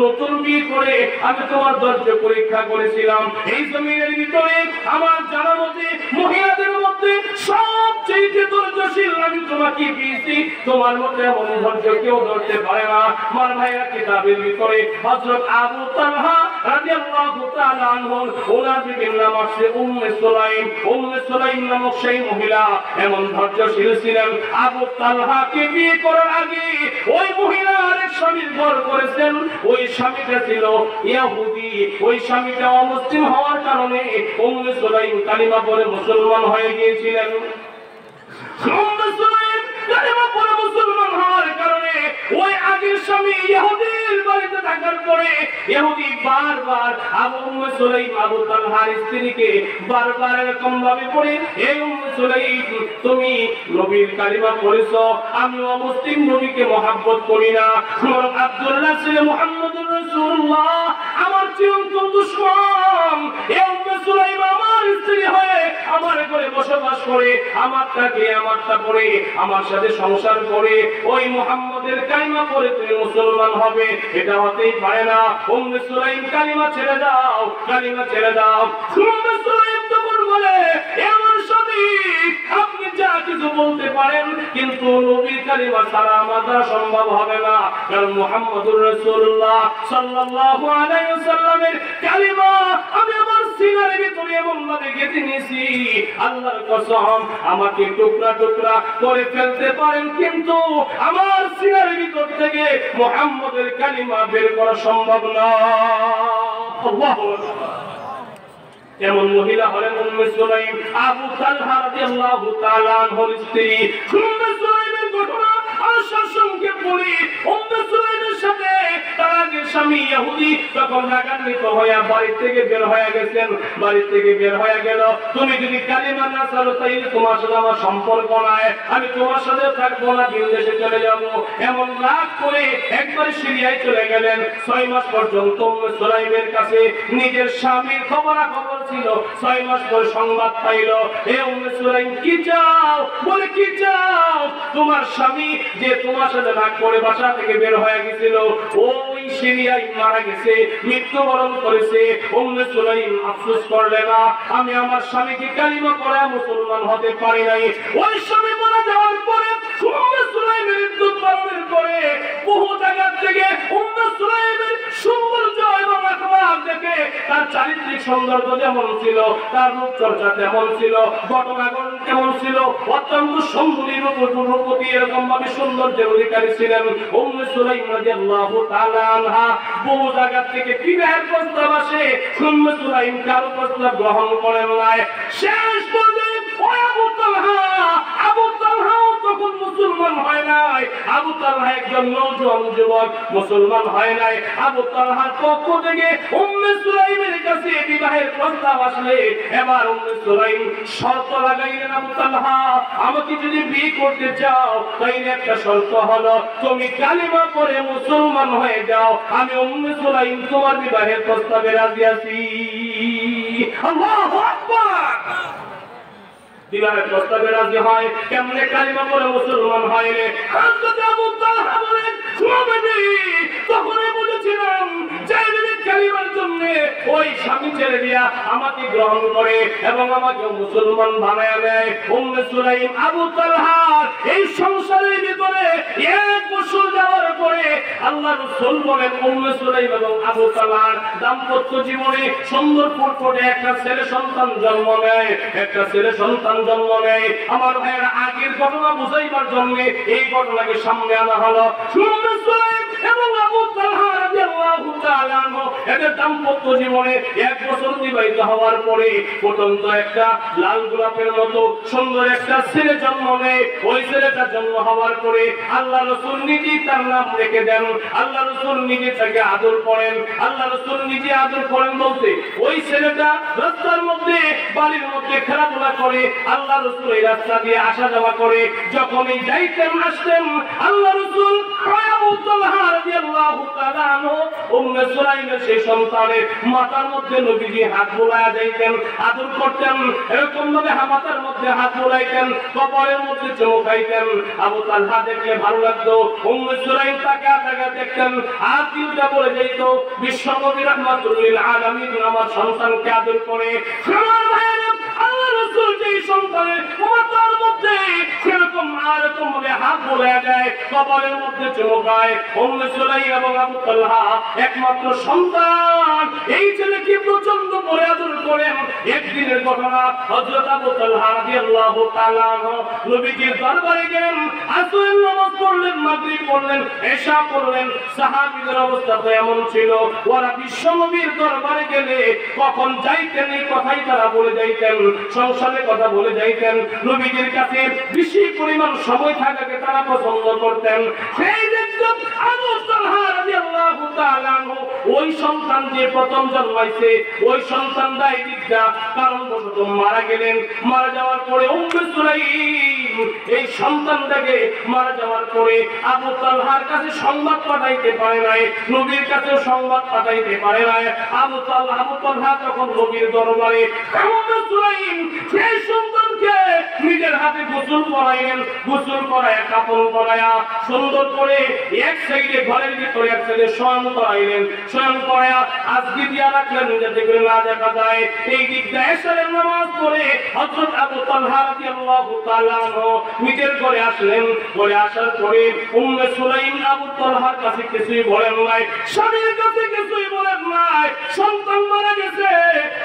নতুন বিয়ে করে আমি তোমার ধৈর্য পরীক্ষা করেছিলাম, এই জমিনের ভিতরে আমার জানা মতে মহিলাদের মধ্যে সবচেয়ে ধৈর্যশীল আমি তোমাকে পেয়েছি, তোমার মতো এমন ধৈর্য কেউ ধরতে পারে না। আমার ভাইরা কিতাবের ভিতরে হযরত আবু তালহা রাদিয়াল্লাহু তাআলা আনহু ওনার বিবির নাম আছে উম্মে সুলাইম। উম্মে সুলাইম নামক সেই মহিলা এমন ধৈর্যশীল ছিলেন, আবু তালহাকে বিয়ে করার আগে ওই মহিলা আরেক স্বামীর ঘর করেছেন, ওই স্বামীটা ছিল ইহুদি, ওই স্বামীটা অমুসলিম হওয়ার কারণে উম্মে সুলাইম কালিমা পড়ে মুসলমান হয়ে গিয়েছিলেন। উম্মে সুলাইম কালিমা পড়ে মুসলমান হওয়ার কারণে ওই আগের স্বামী ইহুদির বাড়িতে থাকার পরে ইহুদি বারবার উম্মে সুলাইম আবু তালহার স্ত্রীকে বারবার এরকম ভাবে পড়ে, এই উম্মে সুলাইম তুমি নবীর কালিমা পড়েছো, আমি অমুসলিম নবীকে মহব্বত করি না, বরং আব্দুল্লাহ ছিল মুহাম্মদুর রাসূলুল্লাহ আমার চিরন্তন দুশমন, এই উম্মে সুলাইম আমার স্ত্রী হয়ে আমার ঘরে বসবাস করে, আমারটা করে, আমার সাথে সংসার করে, ওই মুহাম্মদের কালিমা পড়ে তুমি মুসলমান হবে, এটা হতেই পারে না। উম্মে সুলাইম কালিমা ছেড়ে দাও, কালিমা ছেড়ে দাও। উম্মে সুলাইম তখন বলে, আমার স্বামী আপনি যা কিছু বলতে পারেন, কিন্তু নবীর কালিমা ছাড়া আমার দ্বারা সম্ভব হবে না, কারণ মুহাম্মদুর রাসূলুল্লাহ সাল্লাল্লাহু আলাইহি ওয়াসাল্লামের কালিমা আমি আমার সিনার ভিতরে এমন ভাবে গেঁথে নিয়েছি, আল্লাহর কসম আমাকে টুকরা টুকরা করে ফেলতে পারেন, কিন্তু আমার সিনার ভিতর থেকে মুহাম্মদের কালিমা বের করা সম্ভব না। আল্লাহু আকবার। এমন মহিলা হলেন উম্মে সুলাইম, আবু তালহা রাদিয়াল্লাহু তাআলা আনহুর স্ত্রী। উম্মে সুলাইমের ঘটনা আসার সঙ্গে পড়ি, উম্মে সুলাইমের সাথে তার আগে স্বামী ইহুদি তখন রাগান্বিত হয়ে বাড়ি থেকে বের হয়ে গেছেন। বাড়ি থেকে বের হয়ে গেল, তুমি যদি কালিমা না ছাড়ো তাহলে তোমার সাথে আমার সম্পর্ক নাই, আমি তোমার সাথে থাকবো না, ভিন দেশে চলে যাবো। এমন রাগ করে একবার সিরিয়ায় চলে গেলেন। 6 মাস পর্যন্ত উম্মে সুলাইমের কাছে নিজের স্বামীর খবরাখবর ছিল। 6 মাস পর সংবাদ পাইল, হে উম্মে সুলাইম কি চাও? বলে কি চাও? তোমার স্বামী যে তোমার সাথে রাগ করে বাসা থেকে বের হয়ে গেছিল, ওই সিরিয়ায় মারা গেছে, মৃত্যুবরণ করেছে। উম্মে সুলাইম আফসোস করলে না, আমি আমার স্বামীকে কালিমা পড়ে মুসলমান হতে পারি নাই। ওই স্বামী মারা যাওয়ার পরে উম্মে সুলাইমের ইজ্জত পালনের পরে বহু জায়গা থেকে উম্মে সুলাইমের সৌন্দর্য এবং আকলাক দেখে, তার চারিত্রিক সৌন্দর্য যেমন ছিল, তার রূপ চর্চা তেমন ছিল, ঘটনাগণ কেমন ছিল, অত্যন্ত সুন্দরী রূপবতী এরকম ভাবে সৌন্দর্যের অধিকারী ছিলেন উম্মে সুলাইম রাদিয়াল্লাহু তাআলা আনহা। বহু জায়গা থেকে বিবাহের প্রস্তাব আসে, উম্মে সুলাইম কারো প্রস্তাব গ্রহণ করেন নাই। শেষ পর্যন্ত আবু তালহা তখন মুসলমান হয় নাই। আবু তালহা একজন নওজোয়ান যুবক, মুসলমান হয় নাই। আবু তালহার পক্ষ থেকে উম্মে সুলাইমের কাছে বিবাহের প্রস্তাব আসলে এবার উম্মে সুলাইম শর্ত লাগাইলেন, আবু তালহা আমাকে যদি বিয়ে করতে চাও তাইলে একটা শর্ত হলো তুমি কালিমা পড়ে মুসলমান হয়ে যাও, আমি উম্মে সুলাইম তোমার বিবাহের প্রস্তাবে রাজি আছি। আল্লাহু আকবার। বিবাহের প্রস্তাবে রাজি হয়, কেমনে কালিমা পড়ে মুসলমান হয় রে? হযরত আবু তালহা বলেন, তখনই বুঝেছিলাম যাই কালিমার জন্য ওই স্বামী ছেড়ে দিয়া আমাকে গ্রহণ করে এবং আমাকে মুসলমান বানায় দেয়। উম্মে সুলাইম আবু তালহার এই সংসারের ভিতরে 1 বছর যাওয়ার পরে আল্লাহ রাসূল বলেন উম্মে সুলাইম এবং আবু তালহার দাম্পত্য জীবনে সুন্দর ফুটফুটে একটা ছেলে সন্তান জন্ম নেয়, একটা ছেলে সন্তান জন্ম নেয়। আমার ভাইয়েরা আগের ঘটনা বুঝাইবার জন্য এই ঘটনাকে সামনে আনা হলো। উম্মে সুলাইম এবং আবু তালহা রাদিয়াল্লাহু তাআলা আনহু এদের দাম্পত্য জীবনে 1 বছর অতিবাহিত হওয়ার পরে পর্যন্ত একটা লাল গোলাপের মতো সুন্দর একটা ছেলে জন্ম নেয়। ওই ছেলেটা জন্ম হওয়ার পরে আল্লাহ রাসূল নিজেই তার নাম রেখে দেন। আল্লাহ রাসূল নিজে তাকে আদর করেন। আল্লাহ রাসূল নিজে আদর করেন বলতে ওই ছেলেটা রাস্তার মধ্যে বাড়ির মধ্যে খেলাধুলা করে, আল্লাহ রাসূল এই রাস্তা দিয়ে আসা যাওয়া করে, যখনই যাইতেন আসতেন আল্লাহ রাসূল আবু তালহা রাদিয়াল্লাহু তাআলা আনহু উম্মে সুলাইমের সেই সন্তানের মাথার মধ্যে নবীজি হাত বুলায়া যাইতেন, আদর করতেন, এরকম ভাবে মাথার মধ্যে হাত বুলাইতেন, কপালের মধ্যে চুমু খাইতেন। আবু তালহা দেখলে ভালো লাগতো, উম্মে সুলাইম তাকে দেখতেন, আর দিলটা বলে যেত বিশ্বনবী রাহমাতুল লিল আলামিন আমার সন্তানকে আদর করে। আমার ভাইরা আল্লাহ রাসূল যেই সন্তানের মাথার মধ্যে সেরকম আরকম ভাবে হাত বুলায়া যায়, কপালের মধ্যে চুমু খায়। উম্মে সুলাইম এবং আবু তালহা একমাত্র সন্তান, এই ছেলেকে প্রচন্ড করে আদর করেন। একদিনের ঘটনা, হযরত আবু তালহা রাদিয়াল্লাহু তাআলা নবীজির দরবারে গেলেন, আসরের নামাজ পড়লেন, মাগরিব পড়লেন, এশা পড়লেন। সাহাবীদের অবস্থা তো এমন ছিল, ওরা বিশ্বনবীর দরবারে গেলে কখন যাইতেন এই কথাই তারা বলে যাইতেন, সংসারের কথা বলে যাইতেন। নবীজির কাছে বেশি পরিমাণ সময় থাকাকে তারা পছন্দ করতেন। সেই দেখতেন আবু তালহা রাদিয়াল্লাহু তাআলা ওই সন্তান যে প্রথম জন্মাইছে ওই সন্তান দায়িত্বটা কারণবশত মারা গেলেন। মারা যাওয়ার পরে উম্মে সুলাইম এই সন্তানটাকে মারা যাওয়ার পরে আবু তালহার কাছে সংবাদ পাঠাইতে পারে নাই, নবীর কাছে সংবাদ পাঠাইতে পারে নাই। আবু তালহা তখন নবীর দরবারে উম্মে সুলাইম সেই সন্তানকে হাতে গোসল করাইলেন, গোসল করায় কাপড় পরায়া সুন্দর করে এক সাইডে ঘরের ভিতরে এক সাইডে শয়ন করাইলেন, শয়ন করায়া আজকে দিয়া রাখলেন যাতে করে না দেখা যায়। এই দিক দিয়ে এশারের নামাজ পড়ে হযরত আবু তালহা রাদিয়াল্লাহু তাআলা নিজের ঘরে আসলেন। ঘরে আসার পরে উম্মে সুলাইম আবু তালহার কাছে কিছুই বলেন নাই, স্বামীর কাছে কিছুই বলেন নাই। সন্তান মারা গেছে,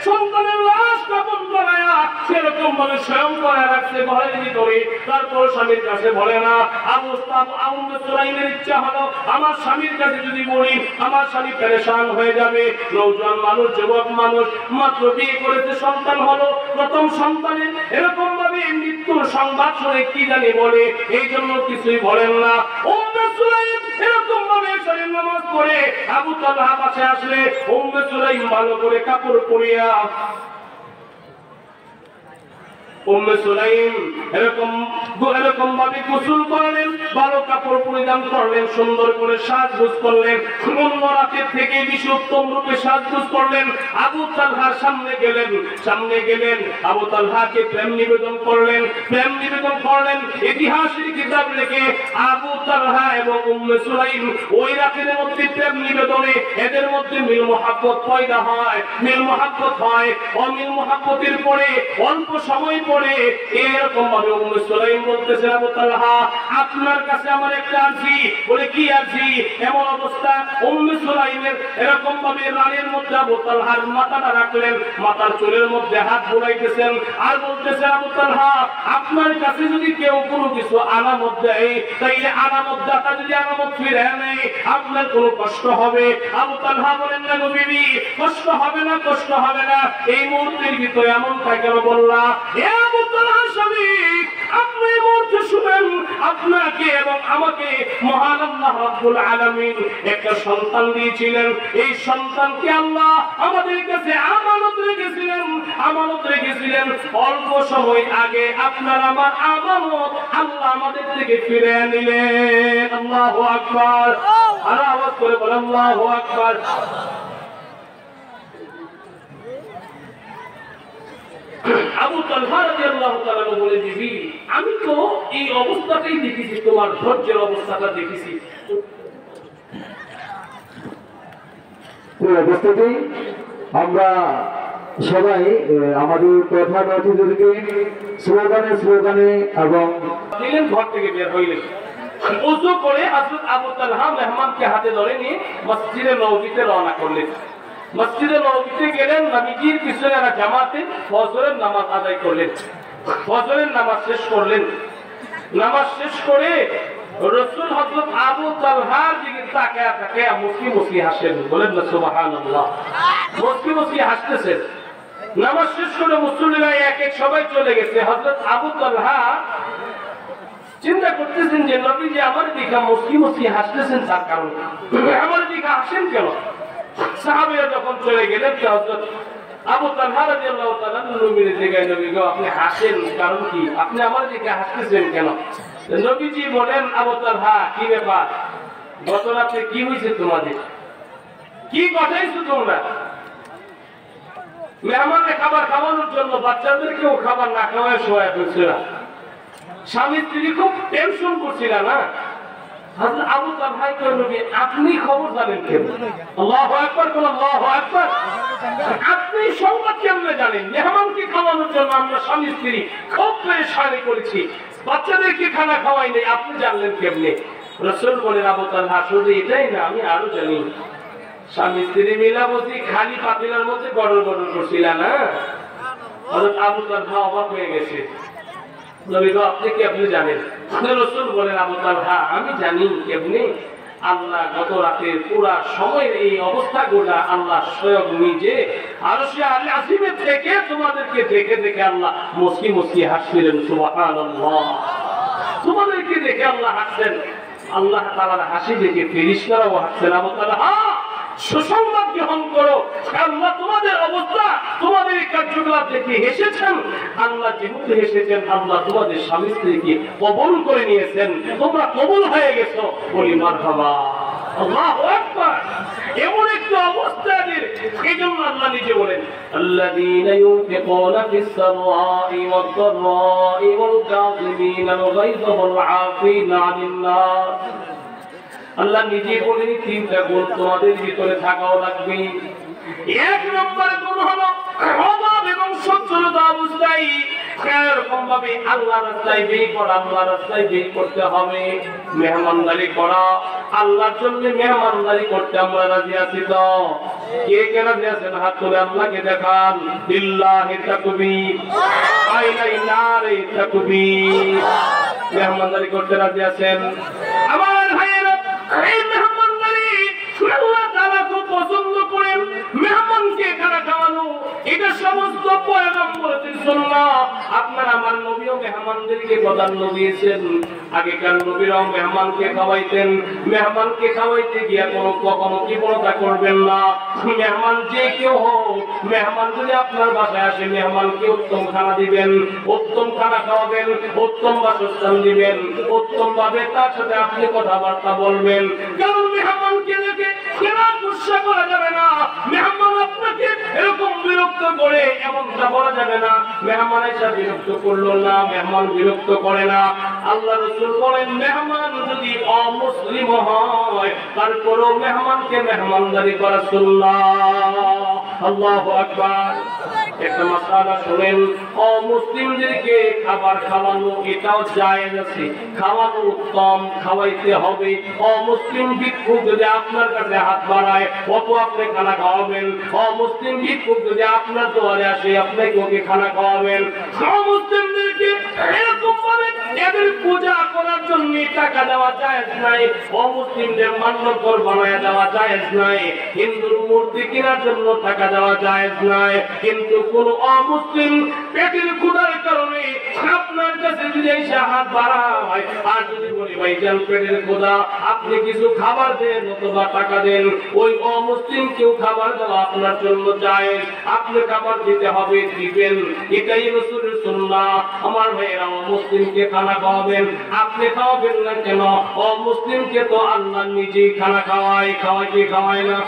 সন্তানের লাশ কাপড় পরায়া সেরকম ভাবে স্বয়ং করে রাখছে ঘরের ভিতরে। তারপর স্বামীর কাছে বলে না। উম্মে সুলাইমের ইচ্ছা হলো আমার স্বামীর কাছে যদি বলি আমার স্বামী পেরেশান হয়ে যাবে। নওজোয়ান মানুষ, যুবক মানুষ, মাত্র বিয়ে করেছে, সন্তান হলো, প্রথম সন্তানের এরকম ভাবে মৃত্যুর সংবাদ শুনে কি জানি বলে, এই জন্য কিছুই বলেন না। উম্মে সুলাইম এরকম ভাবে এশারের নামাজ পড়ে আবু তালহা পাশে আসলে উম্মে সুলাইম ভালো করে কাপড় পরিয়া উম্মে সুলাইম এরকম ভাবে গোসল করলেন, ভালো কাপড় পরিধান করলেন, সুন্দর করে সাজগোজ করলেন, অন্য রাতের থেকে বেশি উত্তম রূপে সাজগোজ করলেন। আবু তালহার সামনে গেলেন আবু তালহাকে প্রেম নিবেদন করলেন। ইতিহাসের কিতাব লেখে আবু তালহা এবং উম্মে সুলাইম ওই রাতের মধ্যে প্রেম নিবেদনে এদের মধ্যে মিল মুহাব্বত পয়দা হয়, মিল মুহাব্বত হয়। অমিল মুহাব্বতের পরে অল্প সময় পরে এরকম ভাবে উম্মে সুলাইম বলতেছে, আবু তালহা আপনার কাছে আমার একটা আরজি। বলে কি আরজি? এমন অবস্থা উম্মে সুলাইমের এরকম ভাবে রানের মধ্যে আবু তালহার মাথাটা রাখলেন, মাথার চুলের মধ্যে হাত বুলাইতেছেন আর বলতেছে, আবু তালহা আপনার কাছে যদি কেউ কোনো কিছু আলামত দেয় তাইলে আলামত দাতা যদি আলামত ফিরে নেয় আপনার কোনো কষ্ট হবে? আবু তালহা বলেন, না গো বিবি, কষ্ট হবে না। এই মুহূর্তের ভিতরে এমন কেন বললা? আবু তালহা স্বামী, আপনি এই মুহূর্তে শুনেন, আপনাকে এবং আমাকে মহান আল্লাহ রাব্বুল আলামিন একটা সন্তান দিয়েছিলেন। এই সন্তানকে আল্লাহ আমাদের কাছে আমানত রেখেছিলেন। অল্প সময় আগে আপনার আমার আমানত আল্লাহ আমাদের থেকে ফিরে নিলেন। আল্লাহু আকবার। আর আওয়াজ করে বলেন আল্লাহু আকবার। আবু তালহা রাদিয়াল্লাহু তাআলা বলে, বিবি আমি তো এই অবস্থাটাই দেখেছি, তোমার ধৈর্যের অবস্থাটা দেখেছি। এই অবস্থাতেই আমরা সবাই আমাদের প্রধান অতিথিদেরকে স্লোগানে এবং ঘর থেকে বের হইলেন। ওযু করে হযরত আবু তালহা মেহমানকে হাতে ধরে নিয়ে মসজিদে নববীতে রওনা করলেন। মসজিদে নববীতে গেলেন, নবীজির পিছনে জামাতে ফজরের নামাজ আদায় করলেন। ফজরের নামাজ শেষ করলেন। নামাজ শেষ করে রাসূল হযরত আবু তালহার দিকে তাকায়া মুসকি হাসেন। বলেন না সুবহানাল্লাহ। মুসকি হাসতেছেন। নামাজ শেষ করে মুসল্লিরা এক সবাই চলে গেছে। হযরত আবু তালহা চিন্তা করতেছেন যে নবীজি আমার দিকে মুসকি হাসতেছেন, তার কারণ আমার দিকে হাসেন কেন? সাহাবীরা যখন চলে গেলেন, হযরত আবু তালহা রাদিয়াল্লাহু তাআলা নবীর দিকে, নবী গো আপনি হাসেন কারণ কি? আপনি আমার দিকে হাসতেছেন কেন? নবীজি বলেন, আবু তালহা কি ব্যাপার? গত রাতে কি হয়েছে তোমাদের? কি ঘটাইছো তোমরা? মেহমানকে খাবার খাওয়ানোর জন্য বাচ্চাদেরকেও খাবার না খাওয়ায় শোয়া করছিল। স্বামী স্ত্রী খুব টেনশন করছিল না? হযরত আবু তালহা কই, নবী আপনি খবর জানেন কেন? আল্লাহু আকবার, আল্লাহু আকবার। আপনি সংবাদ কেমনে জানেন? মেহমানকে খাওয়ানোর জন্য আমরা স্বামী স্ত্রী খুব পেরেশানি করেছি, বাচ্চাদেরকে খানা খাওয়াই নাই, আপনি জানলেন কেমনে? রাসূল বলেন, আবু তালহা শুধু এটাই না, আমি আরো জানি। স্বামী স্ত্রী মিলা বসে খালি পাতিলার মধ্যে গড়র করছিল না? হযরত আবু তালহা অবাক হয়ে গেছে। নবী গো আপনি কি আপনি জানেন? রাসূল বলেন, আবু তালহা আমি জানি কেমনে। আল্লাহ গত রাতের পুরা সময়ের এই অবস্থাগুলো আল্লাহ স্বয়ং নিজে আরশে আজিমে থেকে তোমাদেরকে দেখে আল্লাহ মুসকি হাসছিলেন। সুবহানাল্লাহ। তোমাদেরকে দেখে আল্লাহ হাসছেন। আল্লাহ তাআলার হাসি দেখে ফেরেশতারাও হাসছেন। আবু তালহা সুসংবাদ গ্রহণ করো, আল্লাহ তোমাদের অবস্থা, তোমাদের কার্যকলাপ দেখে হেসেছেন। আল্লাহ যেহেতু হেসেছেন, আল্লাহ তোমাদের স্বামী স্ত্রীকে কবুল করে নিয়েছেন, তোমরা কবুল হয়ে গেছো। বলি মারহাবা। আল্লাহু আকবার। এমন একটা অবস্থা, এই জন্য আল্লাহ নিজে বলেন, الذين ينفقون في السراء والضراء والكاظمين الغيظ والعافين عن الناس আল্লাহ নিজে বলেন তিনটা গুণ তোমাদের ভিতরে থাকাও লাগবে। এক নম্বর গুণ হলো অভাব এবং সচ্ছলতা অবস্থায় এরকম ভাবে আল্লাহর রাস্তায় ব্যয় করা, আল্লাহর রাস্তায় ব্যয় করতে হবে। মেহমানদারি করা, আল্লাহর জন্য মেহমানদারি করতে আমরা রাজি আছি তো? কে কে রাজি আছেন হাত তুলে আল্লাহকে দেখান। লিল্লাহি তাকবীর, আইলাই নারে তাকবীর। মেহমানদারি করতে রাজি আছেন? আমার ভাইয়েরা, এই মেহমানদারি আল্লাহ তাআলা খুব পছন্দ করেন। মেহমানকে খানা খাওয়ানো এটা সমস্ত পয়গম্বরের সুন্নাহ। আপনার আমার নবীও মেহমানদেরকে প্রাধান্য দিয়েছেন। আগেকার নবীরাও মেহমানকে খাওয়াইতেন। মেহমানকে খাওয়াইতে গিয়া কখনো কৃপণতা করবেন না। মেহমান যে কেউ হোক, মেহমান যদি আপনার বাসায় আসে মেহমানকে উত্তম খানা দিবেন, উত্তম খানা খাওয়াবেন, উত্তম বাসস্থান দিবেন, উত্তম ভাবে তার সাথে আপনি কথাবার্তা বলবেন। কারণ মেহমানকে দেখে কেনা গুসা করা যাবে না। মেহমান আপনাকে এরকম বিরক্ত করে এমনটা বলা যাবে না। মেহমান এসে বিরক্ত করলো না, মেহমান বিরক্ত করে না। আল্লাহ রাসূল বলেন মেহমান যদি অমুসলিম হয় তারপরও মেহমানকে মেহমানদারি করা সুন্নাহ। আল্লাহু আকবার। একটা মাসালা শুনেন, অমুসলিমদেরকে খাবার খাওয়ানো এটাও জায়েজ আছে, খাওয়ানো উত্তম, খাওয়াইতে হবে। অমুসলিম ভিক্ষুক যদি আপনার কাছে হাত বাড়ায় কত আপনি খানা খাওয়াবেন। অমুসলিম ভিক্ষুক যদি আপনার দুয়ারে আসে আপনাকে ওকে খানা খাওয়াবেন। অমুসলিমদেরকে এরকম ভাবে এদের পূজা করার জন্য টাকা দেওয়া জায়েজ নাই। অমুসলিমদের মান্যকর বানায়া দেওয়া জায়েজ নাই। হিন্দুর মূর্তি কেনার জন্য টাকা দেওয়া জায়েজ নাই। কিন্তু কোন অমুসলিম পেটের ক্ষুধার কারণে আপনার কাছে যদি এসে হাত বাড়ায় আর যদি বলি ভাইজান পেটের ক্ষুধা, আপনি কিছু খাবার দেন অথবা টাকা দেন, ওই অমুসলিম কেউ খাবার দেওয়া আপনার জন্য জায়েজ। আপনি খাবার দিতে হবে, দিবেন। এটাই রাসূলের সুন্নাহ। আমার ভাইয়েরা, অমুসলিমকে খানা খাওয়াবেন, আপনি খাওয়াবেন না কেন? অমুসলিমকে তো আল্লাহ নিজেই খানা খাওয়ায়। খাওয়ায় কি খাওয়ায় না?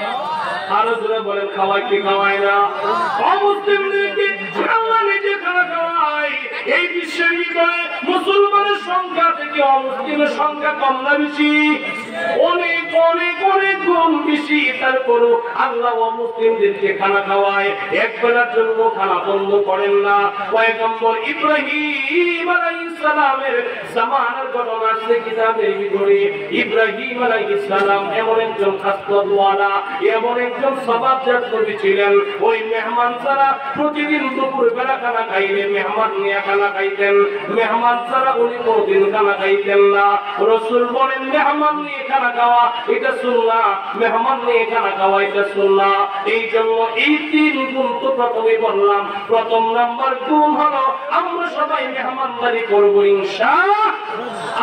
আরো জোরে বলেন, খাওয়ায় কি খাওয়ায় না? অমুসলিমদেরকে আল্লাহ নিজে খানা খাওয়ায়। এই বিশ্বের ভিতরে মুসলমানের সংখ্যা থেকে অমুসলিমের সংখ্যা কম না বেশি? অনেক অনেক অনেক গুণ বেশি। তারপরও আল্লাহ অমুসলিমদেরকে খানা খাওয়ায়। একবেলার জন্য খানা বন্ধ করেন না। পয়গম্বর ইব্রাহিম আলাইহিস সালামের জামানার ঘটনা আছে কিতাবের ভিতরে। ইব্রাহিম আলাইহিস সালাম এমন একজন খাসলতওয়ালা, এমন একজন স্বভাবজাত নবী ছিলেন। ওই মেহমান ছাড়া প্রতিদিন দুপুর বেলা খানা খাইলে মেহমান নিয়ে খানা খাইতেন। মেহমান ছাড়া উনি কোনদিন খানা খাইতেন না। রাসূল বলেন মেহমান নিয়ে খানা খাওয়া এটা সুন্নাহ, মেহমান নিয়ে খানা খাওয়া এটা সুন্নাহ। এই জন্য এই তিন গুণ তো প্রথমে বললাম। প্রথম নাম্বার গুণ হলো আমরা সবাই মেহমানদারি করব ইনশাআল্লাহ।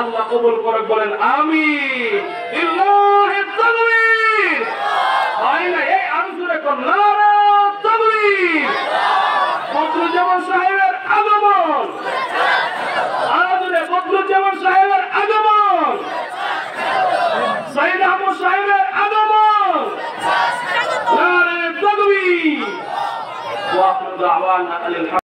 আল্লাহ কবুল করে বলেন আমিন। ইল্লাহি তাকবীর। আইনা এই আরজুরে কোন নারা তাকবীর। বদরুজ্জামান সাহেবের আগমন। আরজুরে বদরুজ্জামান সাহেবের আগমন। সাইদ আহমদ সাহেবের আগমন। নারে তাকবীর। ওয়া আখিরু দাওয়ানা আলহামদুলিল্লাহ।